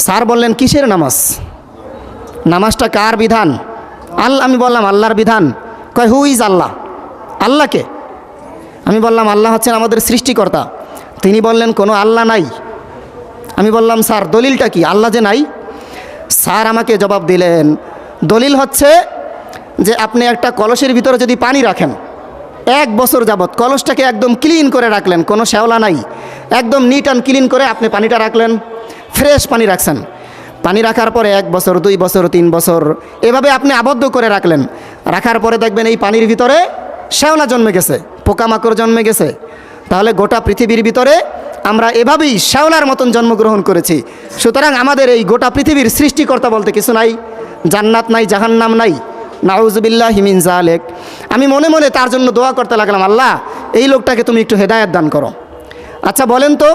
স্যার বললেন কিসের নামাজ? নামাজটা কার বিধান? আমি বললাম আল্লাহর বিধান। কয় হু ইজ আল্লাহ? আল্লাহকে? আমি বললাম আল্লাহ হচ্ছেন আমাদের সৃষ্টিকর্তা। তিনি বললেন কোনো আল্লাহ নাই। আমি বললাম স্যার দলিলটা কি, আল্লাহ যে নাই? স্যার আমাকে জবাব দিলেন, দলিল হচ্ছে যে আপনি একটা কলসের ভিতরে যদি পানি রাখেন, 1 বছর যাবত কলসটাকে একদম ক্লিন করে রাখলেন, কোনো শ্যাওলা নাই, একদম নিট অ্যান্ড ক্লিন করে আপনি পানিটা রাখলেন, ফ্রেশ পানি রাখছেন। পানি রাখার পরে 1 বছর, 2 বছর, 3 বছর এভাবে আপনি আবদ্ধ করে রাখলেন। রাখার পরে দেখবেন এই পানির ভিতরে শ্যাওলা জন্মে গেছে, পোকামাকড় জন্মে গেছে। তাহলে গোটা পৃথিবীর ভিতরে আমরা এভাবেই শ্যাওলার মতন জন্মগ্রহণ করেছি। সুতরাং আমাদের এই গোটা পৃথিবীর সৃষ্টিকর্তা বলতে কিছু নাই, জান্নাত নাই, জাহান্নাম নাই, নাউযুবিল্লাহি মিন যালিক। আমি মনে মনে তার জন্য দোয়া করতে লাগলাম, আল্লাহ এই লোকটাকে তুমি একটু হেদায়েত দান করো। আচ্ছা বলেন তো,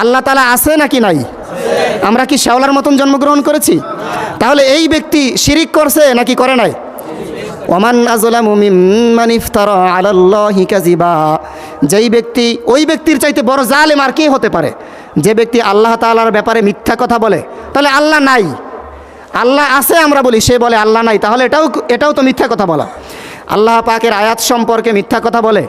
আল্লাহ তাআলা আছে নাকি নাই? আমরা কি শ্যাওলার মতন জন্মগ্রহণ করেছি? তাহলে এই ব্যক্তি শিরিক করছে নাকি করে নাই? ওয়ামান আযলামু মিম্মান ইফতারা আলাল্লাহি কাযিবা। যেই ব্যক্তি, ওই ব্যক্তির চাইতে বড় জালেম আর কে হতে পারে? যে ব্যক্তি আল্লাহ তাআলার ব্যাপারে মিথ্যা কথা বলে। তাহলে আল্লাহ নাই, আল্লাহ আছে আমরা বলি, সে বলে আল্লাহ নাই, তাহলে এটাও তো মিথ্যা কথা বলা। আল্লাহ পাকের আয়াত সম্পর্কে মিথ্যা কথা বলে,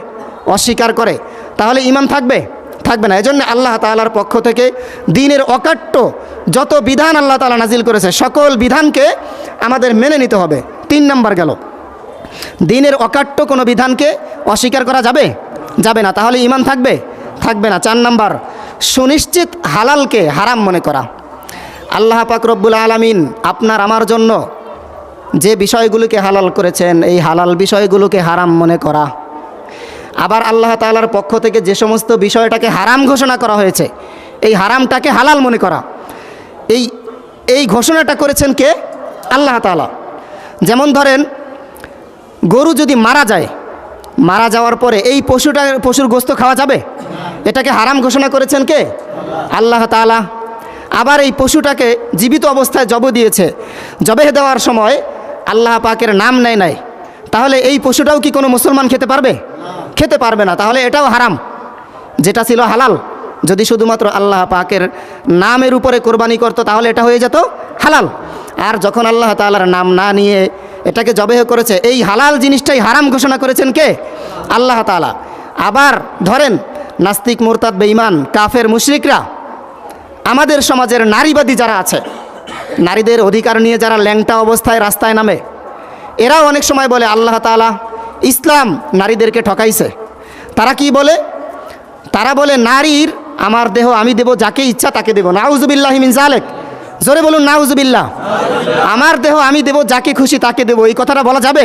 অস্বীকার করে, তাহলে ঈমান থাকবে? থাকবে না। এজন্য আল্লাহ তাআলার পক্ষ থেকে দ্বীনের অকাট্য যত বিধান আল্লাহ তাআলা নাজিল করেছে, সকল বিধানকে আমাদের মেনে নিতে হবে। 3 নাম্বার গেল, দ্বীনের অকাট্য কোনো বিধানকে অস্বীকার করা যাবে? যাবে না। তাহলে ঈমান থাকবে? থাকবে না। 4 নাম্বার, সুনিশ্চিত হালালকে হারাম মনে করা। আল্লাহ পাক রব্বুল আলামিন আপনার আমার জন্য যে বিষয়গুলোকে হালাল করেছেন, এই হালাল বিষয়গুলোকে হারাম মনে করা। আবার আল্লাহ তাআলার পক্ষ থেকে যে সমস্ত বিষয়টাকে হারাম ঘোষণা করা হয়েছে, এই হারামটাকে হালাল মনে করা। এই ঘোষণাটা করেছেন কে? আল্লাহ তাআলা। যেমন ধরেন গরু যদি মারা যায়, মারা যাওয়ার পরে এই পশুর গোস্ত খাওয়া যাবে? এটাকে হারাম ঘোষণা করেছেন কে? আল্লাহ তাআলা। আবার এই পশুটাকে জীবিত অবস্থায় জব দিয়েছে, জবেহ দেওয়ার সময় আল্লাহ পাকের নাম নেয় নাই, তাহলে এই পশুটাও কি কোনো মুসলমান খেতে পারবে? খেতে পারবে না। তাহলে এটাও হারাম। যেটা ছিল হালাল, যদি শুধুমাত্র আল্লাহ পাকের নামের উপরে কোরবানি করতো তাহলে এটা হয়ে যেত হালাল। আর যখন আল্লাহ তাআলার নাম না নিয়ে এটাকে জবেহ করেছে, এই হালাল জিনিসটাই হারাম ঘোষণা করেছেন কে? আল্লাহ তাআলা। আবার ধরেন নাস্তিক, মুরতাদ, বেঈমান, কাফের, মুশরিকরা, আমাদের সমাজের নারীবাদী যারা আছে, নারীদের অধিকার নিয়ে যারা ল্যাংটা অবস্থায় রাস্তায় নামে, এরাও অনেক সময় বলে আল্লাহ তাআলা, ইসলাম নারীদেরকে ঠকাইছে। তারা কি বলে? তারা বলে নারীর আমার দেহ আমি দেব যাকে ইচ্ছা তাকে দেব। নাউজুবিল্লাহি মিন যালিক। জোরে বলুন নাউজুবিল্লাহ। আমার দেহ আমি দেব যাকে খুশি তাকে দেব, এই কথাটা বলা যাবে?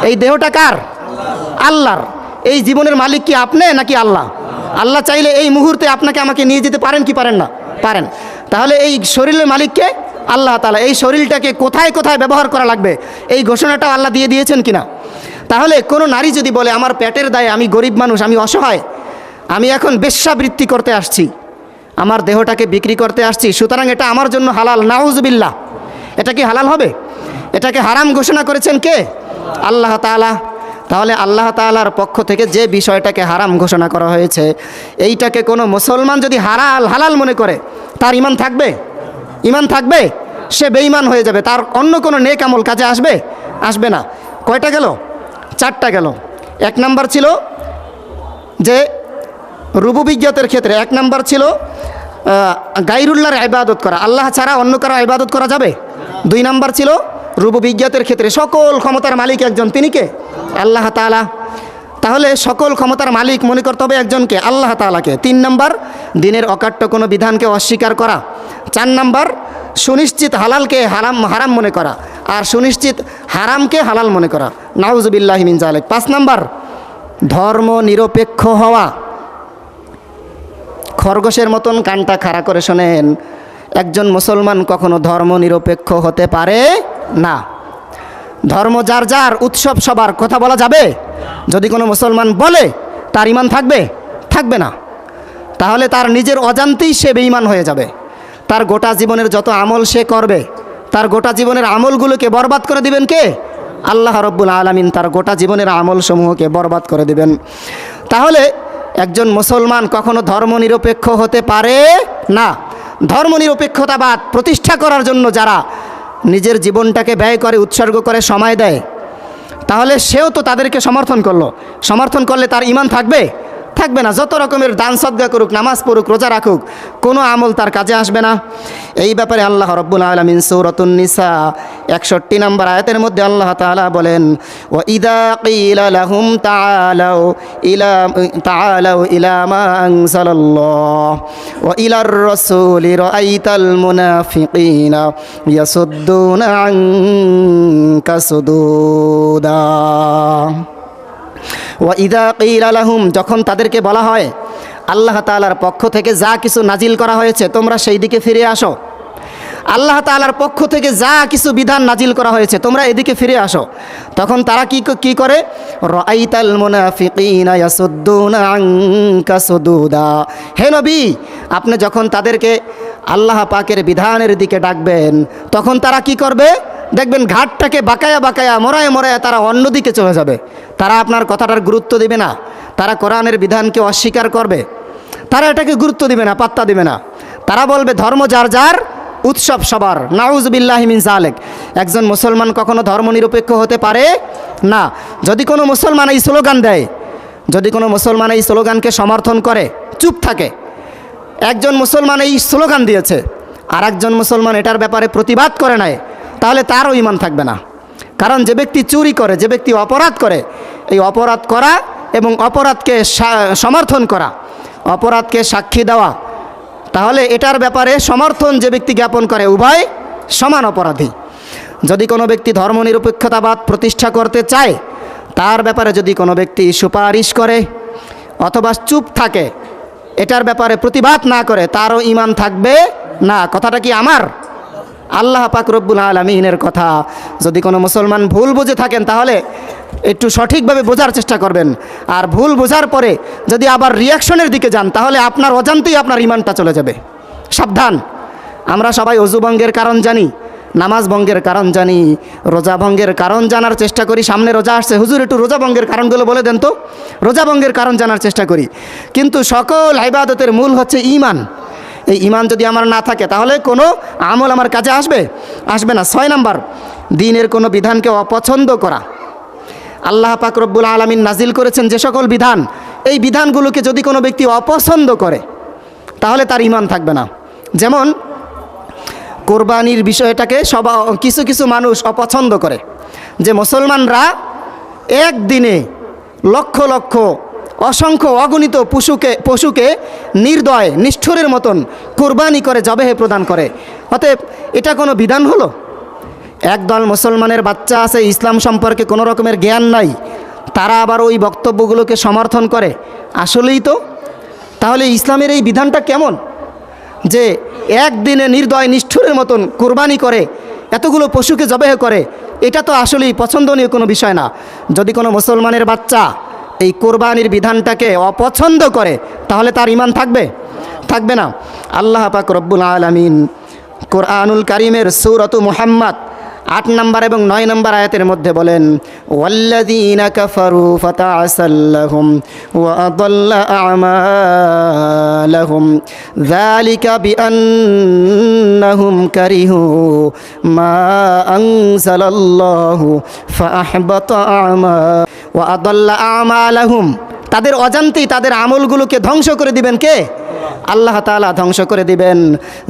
এই দেহটা কার? আল্লাহর। এই জীবনের মালিক কি আপনি নাকি আল্লাহ? আল্লাহ চাইলে এই মুহূর্তে আপনাকে আমাকে নিয়ে যেতে পারেন কি পারেন না? পারেন। তাহলে এই শরীরের মালিককে আল্লাহ তাআলা। এই শরীরটাকে কোথায় কোথায় ব্যবহার করা লাগবে এই ঘোষণাটাও আল্লাহ দিয়ে দিয়েছেন কিনা? তাহলে কোনো নারী যদি বলে আমার পেটের দায়ে, আমি গরিব মানুষ, আমি অসহায়, আমি এখন বেশ্যাবৃত্তি করতে আসছি, আমার দেহটাকে বিক্রি করতে আসছি, সুতরাং এটা আমার জন্য হালাল, নাউজুবিল্লাহ, এটা কি হালাল হবে? এটাকে হারাম ঘোষণা করেছেন কে? আল্লাহ তাআলা। তাহলে আল্লাহ তাআলার পক্ষ থেকে যে বিষয়টাকে হারাম ঘোষণা করা হয়েছে, এইটাকে কোনো মুসলমান যদি হালাল মনে করে, তার ঈমান থাকবে? ঈমান থাকবে? সে বেঈমান হয়ে যাবে। তার অন্য কোনো নেক আমল কাজে আসবে? আসবে না। কয়টা গেল? 4টা গেল। 1 নাম্বার ছিল যে রুবুবিয়্যতের ক্ষেত্রে, 1 নাম্বার ছিল গায়রুল্লাহর ইবাদত করা, আল্লাহ ছাড়া অন্য কারো ইবাদত করা যাবে। 2 নাম্বার ছিল রুবুবিয়্যতের ক্ষেত্রে সকল ক্ষমতার মালিক একজন, তিনি কে? আল্লাহ তাআলা। তাহলে সকল ক্ষমতার মালিক মনে করতে হবে একজনকে, আল্লাহ তাআলাকে। 3 নাম্বার দ্বীনের অকাট্য কোনো বিধানকে অস্বীকার করা। 4 নাম্বার সুনিশ্চিত হালালকে হারাম মনে করা, আর সুনিশ্চিত হারামকে হালাল মনে করা। নাউজুবিল্লাহি মিন যালিক। 5 নাম্বার ধর্ম নিরপেক্ষ হওয়া। খরগোশের মতন কানটা খাড়া করে শোনেন, একজন মুসলমান কখনো ধর্ম নিরপেক্ষ হতে পারে না। ধর্ম যার যার, উৎসব সবার, কথা বলা যাবে? যদি কোনো মুসলমান বলে, তার ঈমান থাকবে? থাকবে না। তাহলে তার নিজের অজান্তেই সে বেঈমান হয়ে যাবে। তার গোটা জীবনের যত আমল সে করবে, তার গোটা জীবনের আমলগুলোকে বরবাদ করে দিবেন কে? আল্লাহ রব্বুল আলামিন তার গোটা জীবনের আমলসমূহকে বরবাদ করে দিবেন। তাহলে একজন মুসলমান কখনো ধর্মনিরপেক্ষ হতে পারে না। ধর্মনিরপেক্ষতাবাদ প্রতিষ্ঠা করার জন্য যারা নিজের জীবনটাকে ব্যয় করে, উৎসর্গ করে, সময় দেয়, তাহলে সেও তো তাদেরকে সমর্থন করলো। সমর্থন করলে তার ঈমান থাকবে? থাকবে না। যত রকমের দান সদকা করুক, নামাজ পড়ুক, রোজা রাখুক, কোনো আমল তার কাজে আসবে না। এই ব্যাপারে আল্লাহ রব্বুল আলামিন সূরাতুন নিসা 61 নম্বর আয়াতের মধ্যে আল্লাহ তাআলা বলেন, ওয়া ইযা ক্বিলা লাহুম তাআলাউ ইলা মা আনজালাল্লাহ ওয়া ইলার রাসূলি রাআইতাল মুনাফিকিনা ইয়াসুদ্দুনা আনকা সুদুদা। ওয়া ইযা ক্বিলা লাহুম, যখন তাদেরকে বলা হয় আল্লাহ তাআলার পক্ষ থেকে যা কিছু নাজিল করা হয়েছে তোমরা সেই দিকে ফিরে আসো, আল্লাহ তাআলার পক্ষ থেকে যা কিছু বিধান নাজিল করা হয়েছে তোমরা এদিকে ফিরে আসো, তখন তারা কি করে? রাআইতাল মুনাফিকিনা ইয়াসুদ্দুনা আনকা সুদুদা। হে নবী, আপনি যখন তাদেরকে আল্লাহ পাকের বিধানের দিকে ডাকবেন, তখন তারা কি করবে? দেখবেন ঘাটটাকে বাঁকায়া বাঁকায়া, মোড়ায় মোড়ায় তারা অন্যদিকে চলে যাবে। তারা আপনার কথাটার গুরুত্ব দিবে না। তারা কোরআনের বিধানকে অস্বীকার করবে। তারা এটাকে গুরুত্ব দিবে না, পাত্তা দিবে না। তারা বলবে ধর্ম যার যার, উৎসব সবার। নাউজুবিল্লাহি মিন যালিক। একজন মুসলমান কখনো ধর্মনিরপেক্ষ হতে পারে না। যদি কোনো মুসলমান এই স্লোগান দেয়, যদি কোনো মুসলমান এই স্লোগানকে সমর্থন করে, চুপ থাকে, একজন মুসলমান এই স্লোগান দিয়েছে আর একজন মুসলমান এটার ব্যাপারে প্রতিবাদ করে নাই, তাহলে তারও ঈমান থাকবে না। কারণ যে ব্যক্তি চুরি করে, যে ব্যক্তি অপরাধ করে, এই অপরাধ করা এবং অপরাধকে সমর্থন করা, অপরাধকে সাক্ষী দেওয়া, তাহলে এটার ব্যাপারে সমর্থন যে ব্যক্তি জ্ঞাপন করে, উভয় সমান অপরাধী। যদি কোনো ব্যক্তি ধর্মনিরপেক্ষতাবাদ প্রতিষ্ঠা করতে চায়, তার ব্যাপারে যদি কোনো ব্যক্তি সুপারিশ করে অথবা চুপ থাকে, এটার ব্যাপারে প্রতিবাদ না করে, তারও ঈমান থাকবে না। কথাটা কি আমার? আল্লাহ পাক রব্বুল আলামিনের কথা। যদি কোনো মুসলমান ভুল বুঝে থাকেন, তাহলে একটু সঠিকভাবে বোঝার চেষ্টা করবেন। আর ভুল বোঝার পরে যদি আবার রিয়াকশনের দিকে যান, তাহলে আপনার অজান্তেই আপনার ঈমানটা চলে যাবে। সাবধান। আমরা সবাই অজু ভঙ্গের কারণ জানি, নামাজ ভঙ্গের কারণ জানি, রোজা ভঙ্গের কারণ জানার চেষ্টা করি। সামনে রোজা আসছে, হুজুর একটু রোজা ভঙ্গের কারণগুলো বলে দেন তো। রোজা ভঙ্গের কারণ জানার চেষ্টা করি, কিন্তু সকল ইবাদতের মূল হচ্ছে ঈমান। এই ঈমান যদি আমার না থাকে তাহলে কোনো আমল আমার কাজে আসবে না। 6 নাম্বার, দ্বীনের কোনো বিধানকে অপছন্দ করা। আল্লাহ পাক রব্বুল আলামিন নাজিল করেছেন যে সকল বিধান, এই বিধানগুলোকে যদি কোনো ব্যক্তি অপছন্দ করে তাহলে তার ঈমান থাকবে না। যেমন কোরবানির বিষয়টাকে কিছু কিছু মানুষ অপছন্দ করে, যে মুসলমানরা একদিনে লক্ষ লক্ষ অসংখ্য অগণিত পশুকে নির্দয় নিষ্ঠুরের মতন কোরবানি করে জবেহে প্রদান করে। অতএব এটা কোনো বিধান হলো? একদল মুসলমানের বাচ্চা আছে, ইসলাম সম্পর্কে কোনো রকমের জ্ঞান নাই, তারা আবার ওই বক্তব্যগুলোকে সমর্থন করে। আসলেই তো তাহলে ইসলামের এই বিধানটা কেমন, যে একদিনে নির্দয় নিষ্ঠুরের মতন কোরবানি করে এতগুলো পশুকে জবেহ করে? এটা তো আসলেই পছন্দনীয় কোনো বিষয় না। যদি কোনো মুসলমানের বাচ্চা এই কোরবানির বিধানটাকে অপছন্দ করে তাহলে তার ঈমান থাকবে না। আল্লাহ পাক রব্বুল আলামিন কোরআনুল কারীমের সূরাতু মুহাম্মদ 8 নম্বর এবং 9 নম্বর আয়াতের মধ্যে বলেন, ওয়াল্লাযীনা কাফারু ফাতা'সাল্লাহুম ওয়া আদাল্লা আমালাহুম যালিকা বিআন্নাহুম কারিহু মা আনজালাল্লাহু ফাআহবাতা ওয়া আদাল্লা আমালাহুম। তাদের অজান্তেই তাদের আমলগুলোকে ধ্বংস করে দিবেন কে? আল্লাহ তাআলা ধ্বংস করে দিবেন।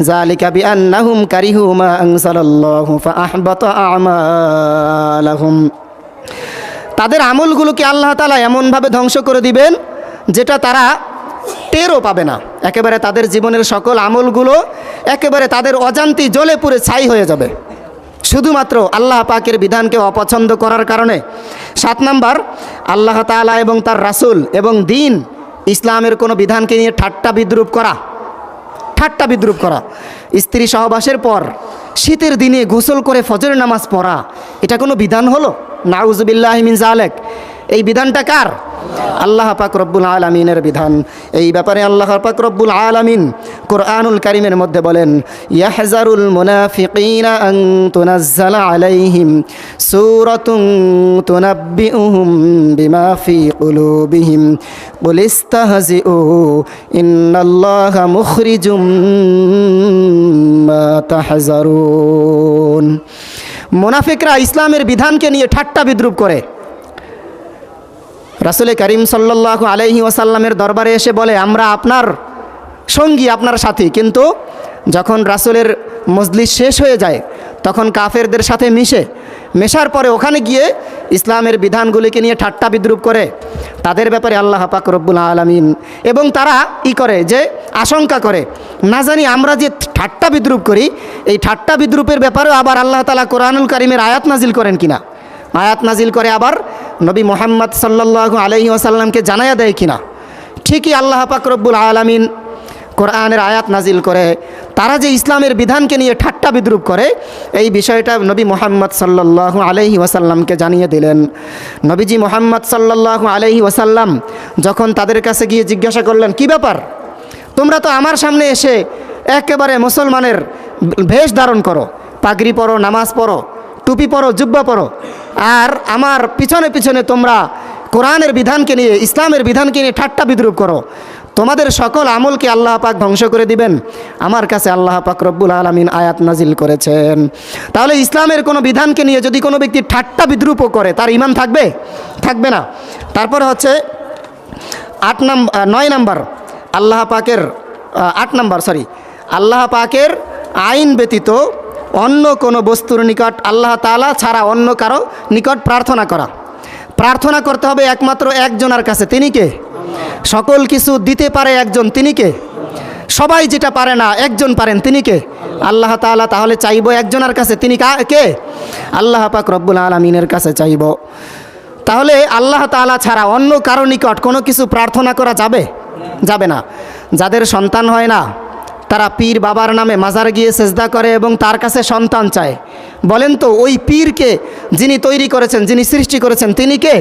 যালিকা বিআন্নাহুম কারিহু মা আনজালাল্লাহু ফাআহবাতা আমালাহুম। তাদের আমলগুলোকে আল্লাহ তাআলা এমনভাবে ধ্বংস করে দিবেন যেটা তারা টেরও পাবে না। একেবারে তাদের জীবনের সকল আমলগুলো একেবারে তাদের অজান্তেই জ্বলে পুড়ে ছাই হয়ে যাবে, শুধুমাত্র আল্লাহ পাকের বিধানকে অপছন্দ করার কারণে। 7 নাম্বার, আল্লাহ তাআলা এবং তার রাসূল এবং দ্বীন ইসলামের কোনো বিধানকে নিয়ে ঠাট্টা বিদ্রুপ করা। স্ত্রী সহবাসের পর শীতের দিনে গোসল করে ফজরের নামাজ পড়া, এটা কোনো বিধান হলো? নাউযুবিল্লাহি মিন যালিক। এই বিধানটা কার? আল্লাহ পাক রব্বুল আলামিনের বিধান। এই ব্যাপারে আল্লাহ পাক রব্বুল আলামিন কোরআনুল কারীমের মধ্যে বলেন, ইয়াহযারুল মুনাফিকিনা আন তুনাজ্জালা আলাইহিম সূরাতুন তুনাব্বিউহুম বিমা ফি কুলুবিহিম কুল ইস্তাহজিউ ইন্নাল্লাহা মুখরিজুম মা তাহযারুন। মুনাফিকরা ইসলামের বিধানকে নিয়ে ঠাট্টা বিদ্রুপ করে। রাসূল করিম সাল্লাল্লাহু আলাইহি ওয়াসাল্লামের দরবারে এসে বলে, আমরা আপনার সঙ্গী, আপনার সাথী। কিন্তু যখন রাসূলের মজলিস শেষ হয়ে যায় তখন কাফেরদের সাথে মেশার পরে ওখানে গিয়ে ইসলামের বিধানগুলিকে নিয়ে ঠাট্টা বিদ্রুপ করে। তাদের ব্যাপারে আল্লাহ পাক রব্বুল আলামিন এবং তারা করে যে আশঙ্কা করে, না জানি আমরা যে ঠাট্টা বিদ্রুপ করি, এই ঠাট্টা বিদ্রুপের ব্যাপারেও আবার আল্লাহ তাআলা কোরআনুল কারীমের আয়াত নাজিল করেন কিনা, আয়াত নাজিল করে আবার নবী মুহাম্মদ সাল্লাল্লাহু আলাইহি ওয়াসাল্লামকে জানায়া দেয় কিনা। ঠিকই আল্লাহ পাক রব্বুল আলামিন কোরআনের আয়াত নাজিল করে তারা যে ইসলামের বিধানকে নিয়ে ঠাট্টা বিদ্রুপ করে, এই বিষয়টা নবী মুহাম্মদ সাল্লাল্লাহু আলাইহি ওয়াসাল্লামকে জানিয়ে দিলেন। নবীজি মুহাম্মদ সাল্লাল্লাহু আলাইহি ওয়াসাল্লাম যখন তাদের কাছে গিয়ে জিজ্ঞাসা করলেন, কি ব্যাপার, তোমরা তো আমার সামনে এসে একেবারে মুসলমানের বেশ ধারণ করো, পাগড়ি পরো, নামাজ পড়ো, টুপি পরো, জুব্বা পরো, আর আমার পিছনে পিছনে তোমরা কোরআনের বিধানকে নিয়ে, ইসলামের বিধানকে নিয়ে ঠাট্টা বিদ্রুপ করো, তোমাদের সকল আমলকে আল্লাহ পাক ধ্বংস করে দিবেন। আমার কাছে আল্লাহ পাক রব্বুল আলামিন আয়াত নাজিল করেছেন। তাহলে ইসলামের কোনো বিধানকে নিয়ে যদি কোনো ব্যক্তি ঠাট্টা বিদ্রুপও করে তার ঈমান থাকবে না। তারপরে হচ্ছে 9 নাম্বার, আল্লাহ পাকের আইন ব্যতীত অন্য কোনো বস্তুর নিকট আল্লাহ তাআলা ছাড়া অন্য কারো নিকট প্রার্থনা করতে হবে একমাত্র একজনের কাছে। তিনি কে? সকল কিছু দিতে পারে একজন, তিনি কে? সবাই যেটা পারে না একজন পারেন, তিনি কে? আল্লাহ তাআলা। তাহলে চাইব একজনের কাছে, তিনি কে? আল্লাহ পাক রব্বুল আলামিনের কাছে চাইব। তাহলে আল্লাহ তাআলা ছাড়া অন্য কারো নিকট কোনো কিছু প্রার্থনা করা যাবে না। যাদের সন্তান হয় না তারা পীর বাবার নামে মাজার গিয়ে সেজদা করে এবং তার কাছে সন্তান চায়। বলেন তো, ওই পীরকে যিনি তৈরি করেছেন, যিনি সৃষ্টি করেছেন, তিনি কে?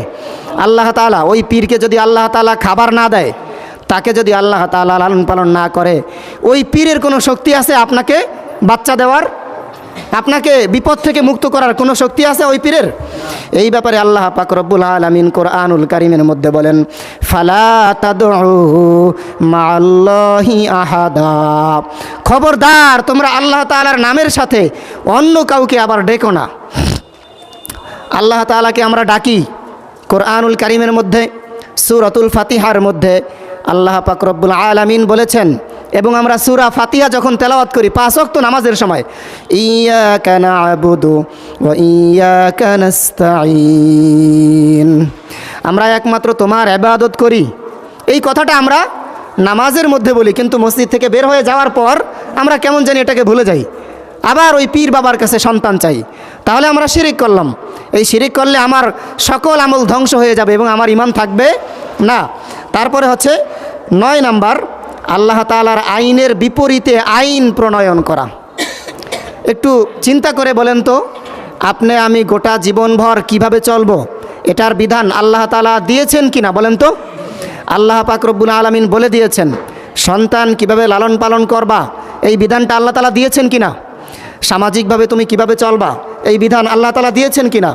আল্লাহ তাআলা। ওই পীরকে যদি আল্লাহ তাআলা খাবার না দেয়, তাকে যদি আল্লাহ তাআলা লালন পালন না করে, ওই পীরের কোনো শক্তি আছে আপনাকে বাচ্চা দেওয়ার? আপনাকে বিপদ থেকে মুক্ত করার কোনো শক্তি আছে ওই পীরের? এই ব্যাপারে আল্লাহ পাক রব্বুল আলামিন কোরআনুল কারীমের মধ্যে বলেন, ফালা তাদউ মাআল্লাহি আহাদা, খবরদার তোমরা আল্লাহ তাআলার নামের সাথে অন্য কাউকে আবার ডেকো না। আল্লাহ তাআলাকে আমরা ডাকি কোরআনুল কারীমের মধ্যে সূরাতুল ফাতিহার মধ্যে আল্লাহ পাক রব্বুল আলামিন বলেছেন, এবং আমরা সূরা ফাতিহা যখন তেলাওয়াত করি 5 ওয়াক্ত নামাজের সময়, ইয়াকা না'বুদু ওয়া ইয়াকা নাস্তাঈন, আমরা একমাত্র তোমার ইবাদত করি। এই কথাটা আমরা নামাজের মধ্যে বলি, কিন্তু মসজিদ থেকে বের হয়ে যাওয়ার পর আমরা কেমন জানি এটাকে ভুলে যাই, আবার ওই পীর বাবার কাছে সন্তান চাই। তাহলে আমরা শিরিক করলাম। এই শিরিক করলে আমার সকল আমল ধ্বংস হয়ে যাবে এবং আমার ঈমান থাকবে না। তারপরে হচ্ছে 9 নাম্বার, আল্লাহ তাআলার আইনের বিপরীতে আইন প্রণয়ন করা। একটু চিন্তা করে বলেন তো, আপনি আমি গোটা জীবনভর কিভাবে চলবো এটার বিধান আল্লাহ তাআলা দিয়েছেন কিনা বলেন তো? আল্লাহ পাক রব্বুল আলামিন বলে দিয়েছেন সন্তান কিভাবে লালন পালন করবা, এই বিধানটা আল্লাহ তাআলা দিয়েছেন কিনা? সামাজিকভাবে তুমি কিভাবে চলবা এই বিধান আল্লাহ তাআলা দিয়েছেন কিনা?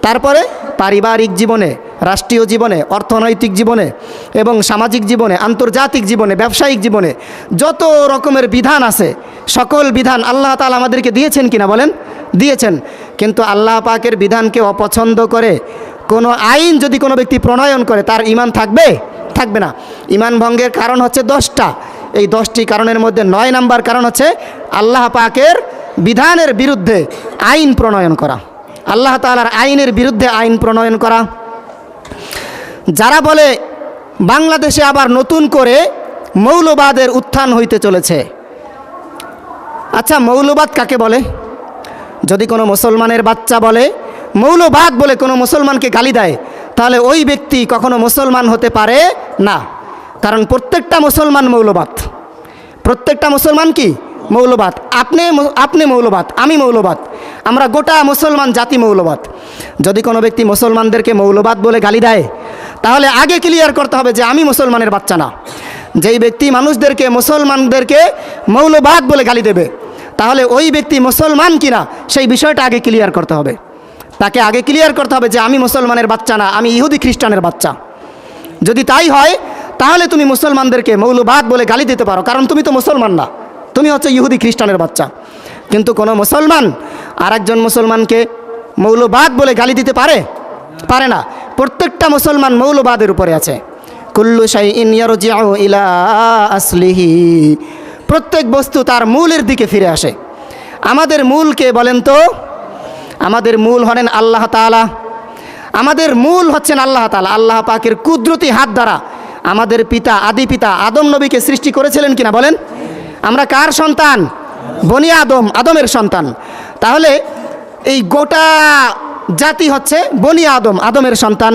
তারপরে পারিবারিক জীবনে, রাষ্ট্রীয় জীবনে, অর্থনৈতিক জীবনে এবং সামাজিক জীবনে, আন্তর্জাতিক জীবনে, ব্যবসায়িক জীবনে যত রকমের বিধান আছে সকল বিধান আল্লাহ তাআলা আমাদেরকে দিয়েছেন কিনা বলেন? দিয়েছেন। কিন্তু আল্লাহ পাকের বিধানকে অপছন্দ করে কোনো আইন যদি কোনো ব্যক্তি প্রণয়ন করে তার ঈমান থাকবে? থাকবে না। ঈমান ভঙ্গের কারণ হচ্ছে 10টা। এই 10টি কারণের মধ্যে 9 নাম্বার কারণ হচ্ছে আল্লাহ পাকের বিধানের বিরুদ্ধে আইন প্রণয়ন করা, আল্লাহ তাআলার আইনের বিরুদ্ধে আইন প্রণয়ন করা। যারা বলে বাংলাদেশে আবার নতুন করে মৌলবাদের উত্থান হইতে চলেছে। আচ্ছা, মৌলবাদ কাকে বলে? যদি কোনো মুসলমানের বাচ্চা বলে মৌলবাদ বলে কোনো মুসলমানকে গালি দেয়, তাহলে ওই ব্যক্তি কখনো মুসলমান হতে পারে না। কারণ প্রত্যেকটা মুসলমান মৌলবাদ। প্রত্যেকটা মুসলমান কি মৌলবাদ? আপনি মৌলবাদ, আমি মৌলবাদ, আমরা গোটা মুসলমান জাতি মৌলবাদ। যদি কোনো ব্যক্তি মুসলমানদেরকে মৌলবাদ বলে গালি দেয়, তাহলে আগে ক্লিয়ার করতে হবে যে আমি মুসলমানের বাচ্চা না। যেই ব্যক্তি মুসলমানদেরকে মৌলবাদ বলে গালি দেবে, তাহলে ওই ব্যক্তি মুসলমান কিনা সেই বিষয়টা আগে ক্লিয়ার করতে হবে। তাকে আগে ক্লিয়ার করতে হবে যে আমি মুসলমানের বাচ্চা না, আমি ইহুদি খ্রিস্টানের বাচ্চা। যদি তাই হয় তাহলে তুমি মুসলমানদেরকে মৌলবাদ বলে গালি দিতে পারো, কারণ তুমি তো মুসলমান না, তুমি হচ্ছে ইহুদি খ্রিস্টানের বাচ্চা। কিন্তু কোনো মুসলমান আর একজন মুসলমানকে মৌলবাদ বলে গালি দিতে পারে? পারে না। প্রত্যেকটা মুসলমান মৌলবাদের উপরে আছে। কুল্লু শাইইন ইয়ারজিউ ইলা আসলিহি, প্রত্যেক বস্তু তার মূলের দিকে ফিরে আসে। আমাদের মূল কে বলেন তো? আমাদের মূল হলেন আল্লাহ তাআলা। আমাদের মূল হচ্ছেন আল্লাহ তাআলা। আল্লাহ পাকের কুদরতি হাত দ্বারা আমাদের পিতা, আদি পিতা আদম নবীকে সৃষ্টি করেছিলেন কিনা বলেন? আমরা কার সন্তান? বনি আদম, আদমের সন্তান। তাহলে এই গোটা জাতি হচ্ছে বনি আদম, আদমের সন্তান।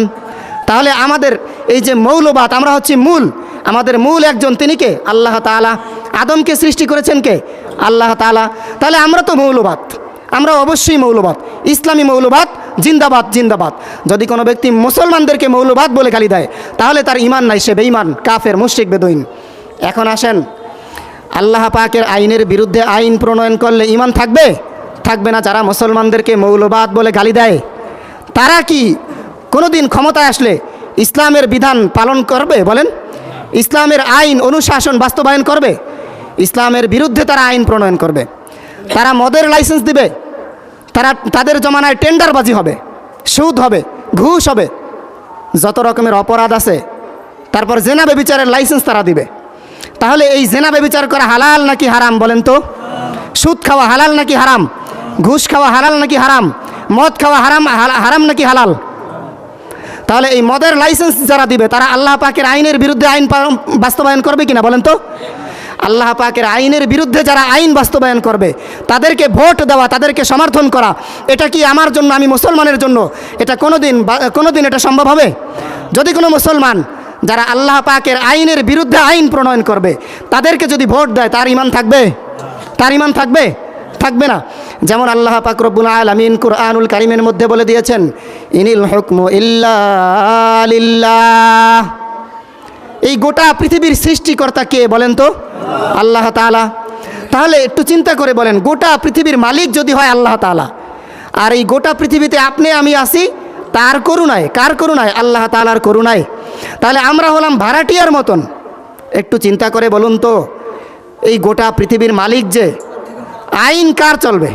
তাহলে আমাদের এই যে মৌলবাদ, আমরা হচ্ছে মূল। আমাদের মূল একজন, তিনি কে? আল্লাহ তাআলা। আদমকে সৃষ্টি করেছেন কে? আল্লাহ তাআলা। তাহলে আমরা তো মৌলবাদ, আমরা অবশ্যই মৌলবাদ। ইসলামী মৌলবাদ জিন্দাবাদ, জিন্দাবাদ। যদি কোনো ব্যক্তি মুসলমানদেরকে মৌলবাদ বলে গালি দেয়, তাহলে তার ঈমান নাই, সে বেঈমান, কাফের, মুশরিক, বেদুইন। এখন আসেন, আল্লাহ পাকের আইনের বিরুদ্ধে আইন প্রণয়ন করলে ঈমান থাকবে? থাকবে না। যারা মুসলমানদেরকে মৌলবাদ বলে গালি দেয়, তারা কি কোনোদিন ক্ষমতায় আসলে ইসলামের বিধান পালন করবে বলেন? ইসলামের আইন অনুশাসন বাস্তবায়ন করবে? ইসলামের বিরুদ্ধে তারা আইন প্রণয়ন করবে। তারা মদের লাইসেন্স দিবে, তাদের জমানায় টেন্ডারবাজি হবে, সুদ হবে, ঘুষ হবে, যত রকমের অপরাধ আছে। তারপর জেনা ব্যভিচারের লাইসেন্স তারা দিবে। তাহলে এই জেনা ব্যভিচার করা হালাল নাকি হারাম বলেন তো? সুদ খাওয়া হালাল নাকি হারাম? ঘুষ খাওয়া হালাল নাকি হারাম? মদ খাওয়া হারাম নাকি হালাল? তাহলে এই মদের লাইসেন্স যারা দিবে, তারা আল্লাহ পাকের আইনের বিরুদ্ধে আইন বাস্তবায়ন করবে কিনা বলেন তো? আল্লাহ পাকের আইনের বিরুদ্ধে যারা আইন বাস্তবায়ন করবে, তাদেরকে ভোট দেওয়া, তাদেরকে সমর্থন করা, এটা কি আমার জন্য, আমি মুসলমানের জন্য এটা কোনোদিন এটা সম্ভব হবে? যদি কোনো মুসলমান যারা আল্লাহ পাকের আইনের বিরুদ্ধে আইন প্রণয়ন করবে, তাদেরকে যদি ভোট দেয়, তার ঈমান থাকবে? তার ঈমান থাকবে? থাকবে না। যেমন আল্লাহ পাক রব্বুল আলামিন কুরআনুল কারীমের মধ্যে বলে দিয়েছেন, ইনিল হুকমু ইল্লা লিল্লাহ। এই গোটা পৃথিবীর সৃষ্টিকর্তা কে বলেন তো? আল্লাহ তাআলা। তাহলে একটু চিন্তা করে বলেন, গোটা পৃথিবীর মালিক যদি হয় আল্লাহ তাআলা, আর এই গোটা পৃথিবীতে আপনি আমি আছি তার করুণায়, কার করুণায়? আল্লাহ তাআলার করুণায়। তাহলে আমরা হলাম ভাড়াটিয়ার মতন। একটু চিন্তা করে বলুন তো, এই গোটা পৃথিবীর মালিক যে, আইন কার চলবে?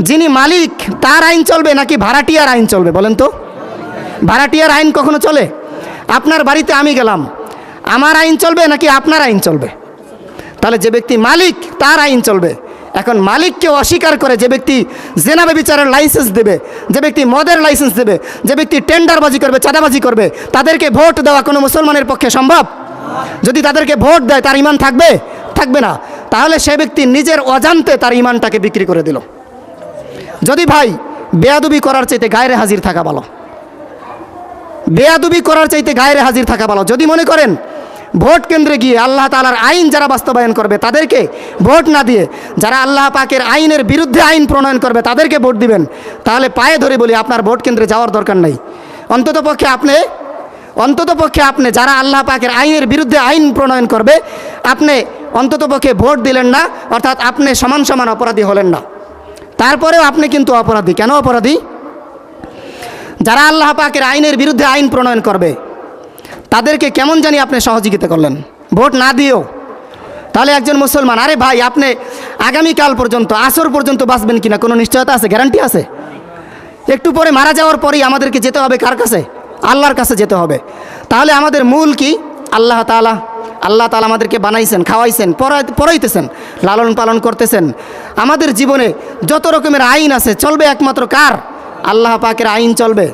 যিনি মালিক তার আইন চলবে নাকি ভাড়াটিয়ার আইন চলবে বলেন তো? ভাড়াটিয়ার আইন কখনো চলে? আপনার বাড়িতে আমি গেলাম, আমার আইন চলবে নাকি আপনার আইন চলবে? তাহলে যে ব্যক্তি মালিক তার আইন চলবে। এখন মালিককে অস্বীকার করে যে ব্যক্তি জেনা ব্যভিচারের লাইসেন্স দেবে, যে ব্যক্তি মদের লাইসেন্স দেবে, যে ব্যক্তি টেন্ডারবাজি করবে, চাঁদাবাজি করবে, তাদেরকে ভোট দেওয়া কোনো মুসলমানের পক্ষে সম্ভব? যদি তাদেরকে ভোট দেয় তার ঈমান থাকবে? থাকবে না। তাহলে সে ব্যক্তি নিজের অজান্তে তার ঈমানটাকে বিক্রি করে দিল। যদি ভাই বেয়াদবি করার চাইতে গায়রে হাজির থাকা ভালো, বেয়াদবি করার চাইতে গায়রে হাজির থাকা ভালো। যদি মনে করেন ভোট কেন্দ্রে গিয়ে আল্লাহ তাআলার আইন যারা বাস্তবায়ন করবে তাদেরকে ভোট না দিয়ে যারা আল্লাহ পাকের আইনের বিরুদ্ধে আইন প্রণয়ন করবে তাদেরকে ভোট দিবেন, তাহলে পায়ে ধরে বলি আপনার ভোট কেন্দ্রে যাওয়ার দরকার নেই। অন্ততপক্ষে আপনি যারা আল্লাহ পাকের আইনের বিরুদ্ধে আইন প্রণয়ন করবে আপনি অন্ততপক্ষে ভোট দিলেন না, অর্থাৎ আপনি সমান সমান অপরাধী হলেন না। তারপরেও আপনি কিন্তু অপরাধী। কেন অপরাধী? যারা আল্লাহ পাকের আইনের বিরুদ্ধে আইন প্রণয়ন করবে তাদেরকে কেমন জানি আপনি সহযোগিতা করলেন ভোট না দিয়েও। তাহলে একজন মুসলমান, আরে ভাই আপনি আগামীকাল পর্যন্ত আসর পর্যন্ত বাঁচবেন কিনা কোনো নিশ্চয়তা আছে? গ্যারান্টি আছে? একটু পরে মারা যাওয়ার পরেই আমাদেরকে যেতে হবে কার কাছে? আল্লাহর কাছে যেতে হবে। তাহলে আমাদের মূল কি? আল্লাহ তাআলা। আল্লাহ তাআলা আমাদেরকে বানাইছেন, খাওয়াইছেন, পড়াইতেছেন, লালন পালন করতেছেন। আমাদের জীবনে যত রকমের আইন আছে চলবে একমাত্র কার? আল্লাহ পাকের আইন চলবে।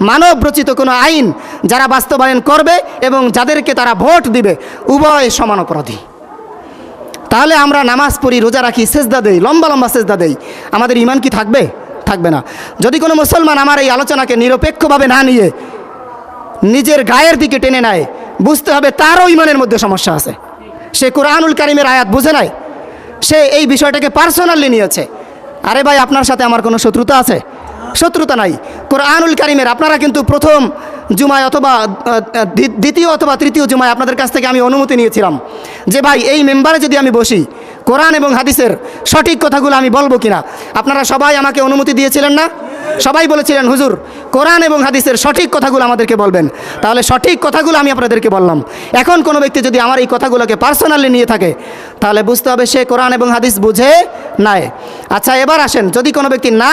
মানব রচিত কোনো আইন যারা বাস্তবায়ন করবে এবং যাদেরকে তারা ভোট দিবে উভয় সমান অপরাধী। তাহলে আমরা নামাজ পড়ি, রোজা রাখি, সেজদা দেই, লম্বা লম্বা সেজদা দেই, আমাদের ঈমান কি থাকবে? থাকবে না। যদি কোনো মুসলমান আমার এই আলোচনাকে নিরপেক্ষভাবে না নিয়ে নিজের গায়ের দিকে টেনে নেয়, বুঝতে হবে তারও ঈমানের মধ্যে সমস্যা আছে। সে কোরআনুল কারীমের আয়াত বুঝে নাই, সে এই বিষয়টাকে পার্সোনালি নিয়েছে। আরে ভাই আপনার সাথে আমার কোনো শত্রুতা আছে? শত্রুতা নাই। কোরআনুল কারীমের আপনারা কিন্তু প্রথম জুমায় অথবা দ্বিতীয় অথবা তৃতীয় জুমায় আপনাদের কাছ থেকে আমি অনুমতি নিয়েছিলাম যে ভাই এই মেম্বারে যদি আমি বসি কোরআন এবং হাদিসের সঠিক কথাগুলো আমি বলবো কিনা। আপনারা সবাই আমাকে অনুমতি দিয়েছিলেন না? সবাই বলেছিলেন হুজুর কোরআন এবং হাদিসের সঠিক কথাগুলো আমাদেরকে বলবেন। তাহলে সঠিক কথাগুলো আমি আপনাদেরকে বললাম। এখন কোনো ব্যক্তি যদি আমার এই কথাগুলোকে পার্সোনালি নিয়ে থাকে তাহলে বুঝতে হবে সে কোরআন এবং হাদিস বুঝে নাই। আচ্ছা এবার আসেন, যদি কোনো ব্যক্তি না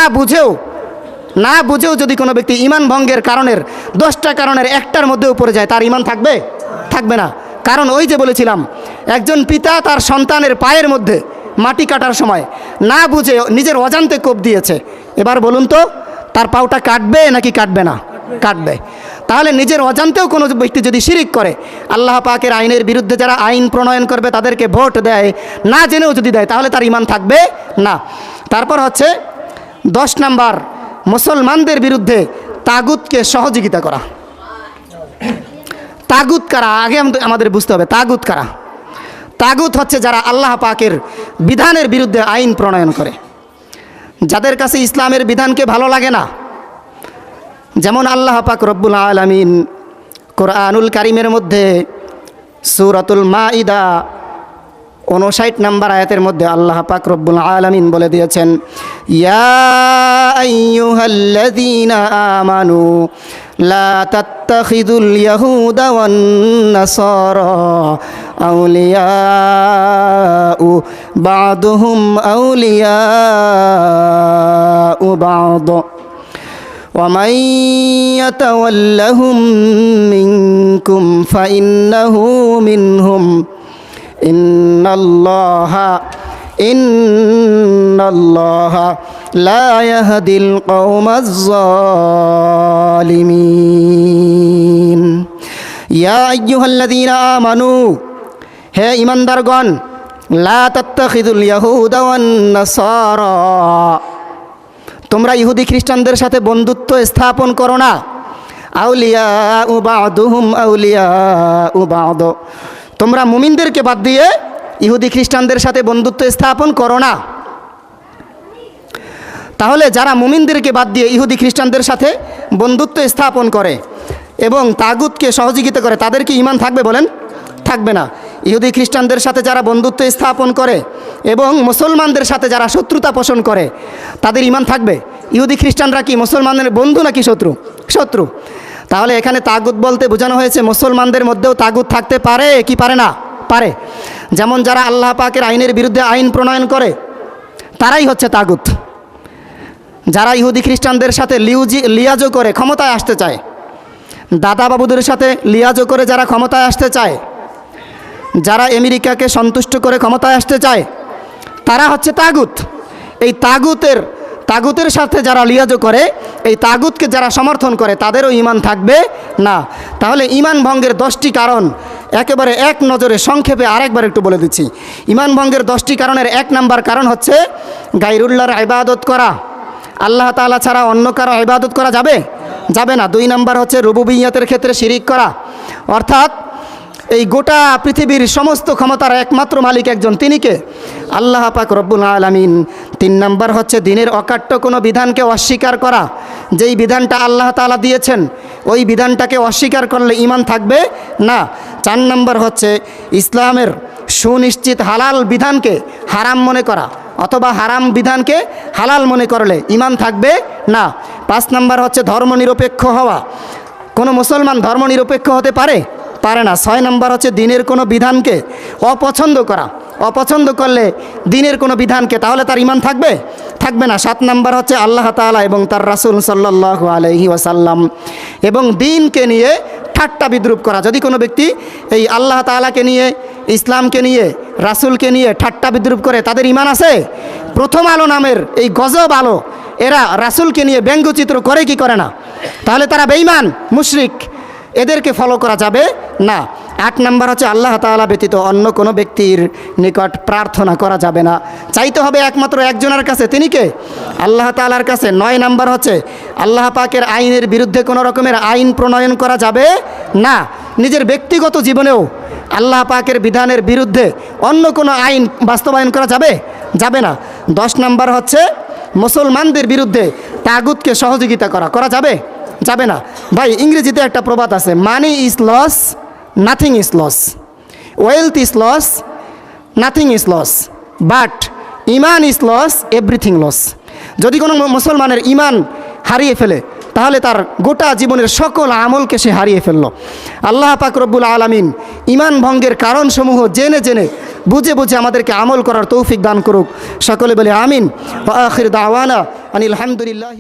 বুঝেও যদি কোনো ব্যক্তি ঈমান ভঙ্গের কারণের 10টা কারণের একটার মধ্যেও পড়ে যায় তার ঈমান থাকবে? থাকবে না। কারণ ওই যে বলেছিলাম একজন পিতা তার সন্তানের পায়ের মধ্যে মাটি কাটার সময় না বুঝে নিজের অজান্তে কোপ দিয়েছে। এবার বলুন তো তার পাওটা কাটবে নাকি কাটবে না? কাটবে। তাহলে নিজের অজান্তেও কোনো ব্যক্তি যদি শিরিক করে, আল্লাহ পাকের আইনের বিরুদ্ধে যারা আইন প্রণয়ন করবে তাদেরকে ভোট দেয়, না জেনেও যদি দেয় তাহলে তার ঈমান থাকবে না। তারপর হচ্ছে 10 নাম্বার, মুসলমানদের বিরুদ্ধে তাগুতকে সহযোগিতা করা। তাগুত কারা? আগে আমাদের বুঝতে হবে তাগুত কারা। তাগুত হচ্ছে যারা আল্লাহ পাকের বিধানের বিরুদ্ধে আইন প্রণয়ন করে, যাদের কাছে ইসলামের বিধানকে ভালো লাগে না। যেমন আল্লাহ পাক রব্বুল আলামিন কোরআনুল কারীমের মধ্যে সূরাতুল মাইদা 59 নম্বর আয়াতের মধ্যে আল্লাহ পাক রব্বুল আলামিন বলে দিয়েছেন, ইয়া আইয়ুহাল্লাযীনা আমানু লা তাত্তাখিযুল ইয়াহুদা ওয়ান নাসারা আউলিয়াউ বা'দুহুম আউলিয়াউ বা'দ ومن يتولهم منكم فإنه منهم إن الله لا يهدي القوم الظالمين يا أيها الذين آمنوا হে ঈমানদারগণ লা তাত্তাখিযুল ইয়াহুদা ওয়ান নাসারা তোমরা ইহুদি খ্রিস্টানদের সাথে বন্ধুত্ব স্থাপন করো না। আউলিয়া উ বা'দুহুম আউলিয়া উ বা'দ তোমরা মুমিনদেরকে বাদ দিয়ে ইহুদি খ্রিস্টানদের সাথে বন্ধুত্ব স্থাপন করো না। তাহলে যারা মুমিনদেরকে বাদ দিয়ে ইহুদি খ্রিস্টানদের সাথে বন্ধুত্ব স্থাপন করে এবং তাগুতকে সহযোগিতা করে তাদের কি ঈমান থাকবে বলেন? থাকবে না। ইহুদি খ্রিস্টানদের সাথে যারা বন্ধুত্ব স্থাপন করে এবং মুসলমানদের সাথে যারা শত্রুতা পোষণ করে তাদের ঈমান থাকবে? ইহুদি খ্রিস্টানরা কি মুসলমানদের বন্ধু নাকি শত্রু? শত্রু। তাহলে এখানে তাগুত বলতে বোঝানো হয়েছে মুসলমানদের মধ্যেও তাগুত থাকতে পারে কি পারে না? পারে। যেমন যারা আল্লাহ পাকের আইনের বিরুদ্ধে আইন প্রণয়ন করে তারাই হচ্ছে তাগুত। যারা ইহুদি খ্রিস্টানদের সাথে লিয়াজো করে ক্ষমতায় আসতে চায়, দাদা বাবুদের সাথে লিয়াজো করে যারা ক্ষমতায় আসতে চায়, যারা আমেরিকাকে সন্তুষ্ট করে ক্ষমতায় আসতে চায়, তারা হচ্ছে তাগুত। এই তাগুতের সাথে যারা লিয়াজো করে, এই তাগুতকে যারা সমর্থন করে, তাদেরও ঈমান থাকবে না। তাহলে ঈমান ভঙ্গের 10টি কারণ একেবারে এক নজরে সংক্ষেপে আরেকবার একটু বলে দিচ্ছি। ঈমান ভঙ্গের 10টি কারণের 1 নাম্বার কারণ হচ্ছে গায়রুল্লাহর ইবাদত করা। আল্লাহ তাআলা ছাড়া অন্য কারো ইবাদত করা যাবে? যাবে না। 2 নাম্বার হচ্ছে রুবুবিয়্যাতের ক্ষেত্রে শিরিক করা, অর্থাৎ এই গোটা পৃথিবীর সমস্ত ক্ষমতার একমাত্র মালিক একজন, তিনি কে? আল্লাহ পাক রব্বুল আলামিন। 3 নাম্বার হচ্ছে দ্বীনের অকাট্য কোনো বিধানকে অস্বীকার করা। যেই বিধানটা আল্লাহ তাআলা দিয়েছেন ওই বিধানটাকে অস্বীকার করলে ঈমান থাকবে না। 4 নাম্বার হচ্ছে ইসলামের সুনিশ্চিত হালাল বিধানকে হারাম মনে করা, অথবা হারাম বিধানকে হালাল মনে করলে ঈমান থাকবে না। 5 নাম্বার হচ্ছে ধর্মনিরপেক্ষ হওয়া। কোনো মুসলমান ধর্মনিরপেক্ষ হতে পারে? পারে না। 6 নাম্বার হচ্ছে দ্বীনের কোনো বিধানকে অপছন্দ করা। অপছন্দ করলে দ্বীনের কোনো বিধানকে, তাহলে তার ঈমান থাকবে? থাকবে না। 7 নাম্বার হচ্ছে আল্লাহ তাআলা এবং তার রাসূল সাল্লাল্লাহু আলাইহি ওয়াসাল্লাম এবং দ্বীনকে নিয়ে ঠাট্টা বিদ্রুপ করা। যদি কোনো ব্যক্তি এই আল্লাহ তাআলাকে নিয়ে, ইসলামকে নিয়ে, রাসূলকে নিয়ে ঠাট্টা বিদ্রুপ করে, তাদের ঈমান আছে? প্রথম আলো নামের এই গজব আলো, এরা রাসূলকে নিয়ে ব্যঙ্গচিত্র করে কি করে না? তাহলে তারা বেঈমান, মুশরিক, এদেরকে ফলো করা যাবে না। 8 নাম্বার হচ্ছে আল্লাহ তাআলা ব্যতীত অন্য কোনো ব্যক্তির নিকট প্রার্থনা করা যাবে না, চাইতে হবে একমাত্র একজনের কাছে, তিনি কে? আল্লাহ তাআলার কাছে। 9 নাম্বার হচ্ছে আল্লাহ পাকের আইনের বিরুদ্ধে কোনো রকমের আইন প্রণয়ন করা যাবে না। নিজের ব্যক্তিগত জীবনেও আল্লাহ পাকের বিধানের বিরুদ্ধে অন্য কোনো আইন বাস্তবায়ন করা যাবে? যাবে না। 10 নাম্বার হচ্ছে মুসলমানদের বিরুদ্ধে তাগুতকে সহযোগিতা করা যাবে? যাবে না। ভাই, ইংরেজিতে একটা প্রবাদ আছে, money is lost, nothing is lost, wealth is lost, nothing is lost, but ইমান ইজ লস, এভরিথিং লস। যদি কোনো মুসলমানের ইমান হারিয়ে ফেলে তাহলে তার গোটা জীবনের সকল আমলকে সে হারিয়ে ফেলল। আল্লাহ পাক রব্বুল আলামিন ঈমান ভঙ্গের কারণসমূহ জেনে জেনে বুঝে বুঝে আমাদেরকে আমল করার তৌফিক দান করুক। সকলে বলে আমিন। ওয়া আখির দাওয়ানা আনিল হামদুলিল্লাহ।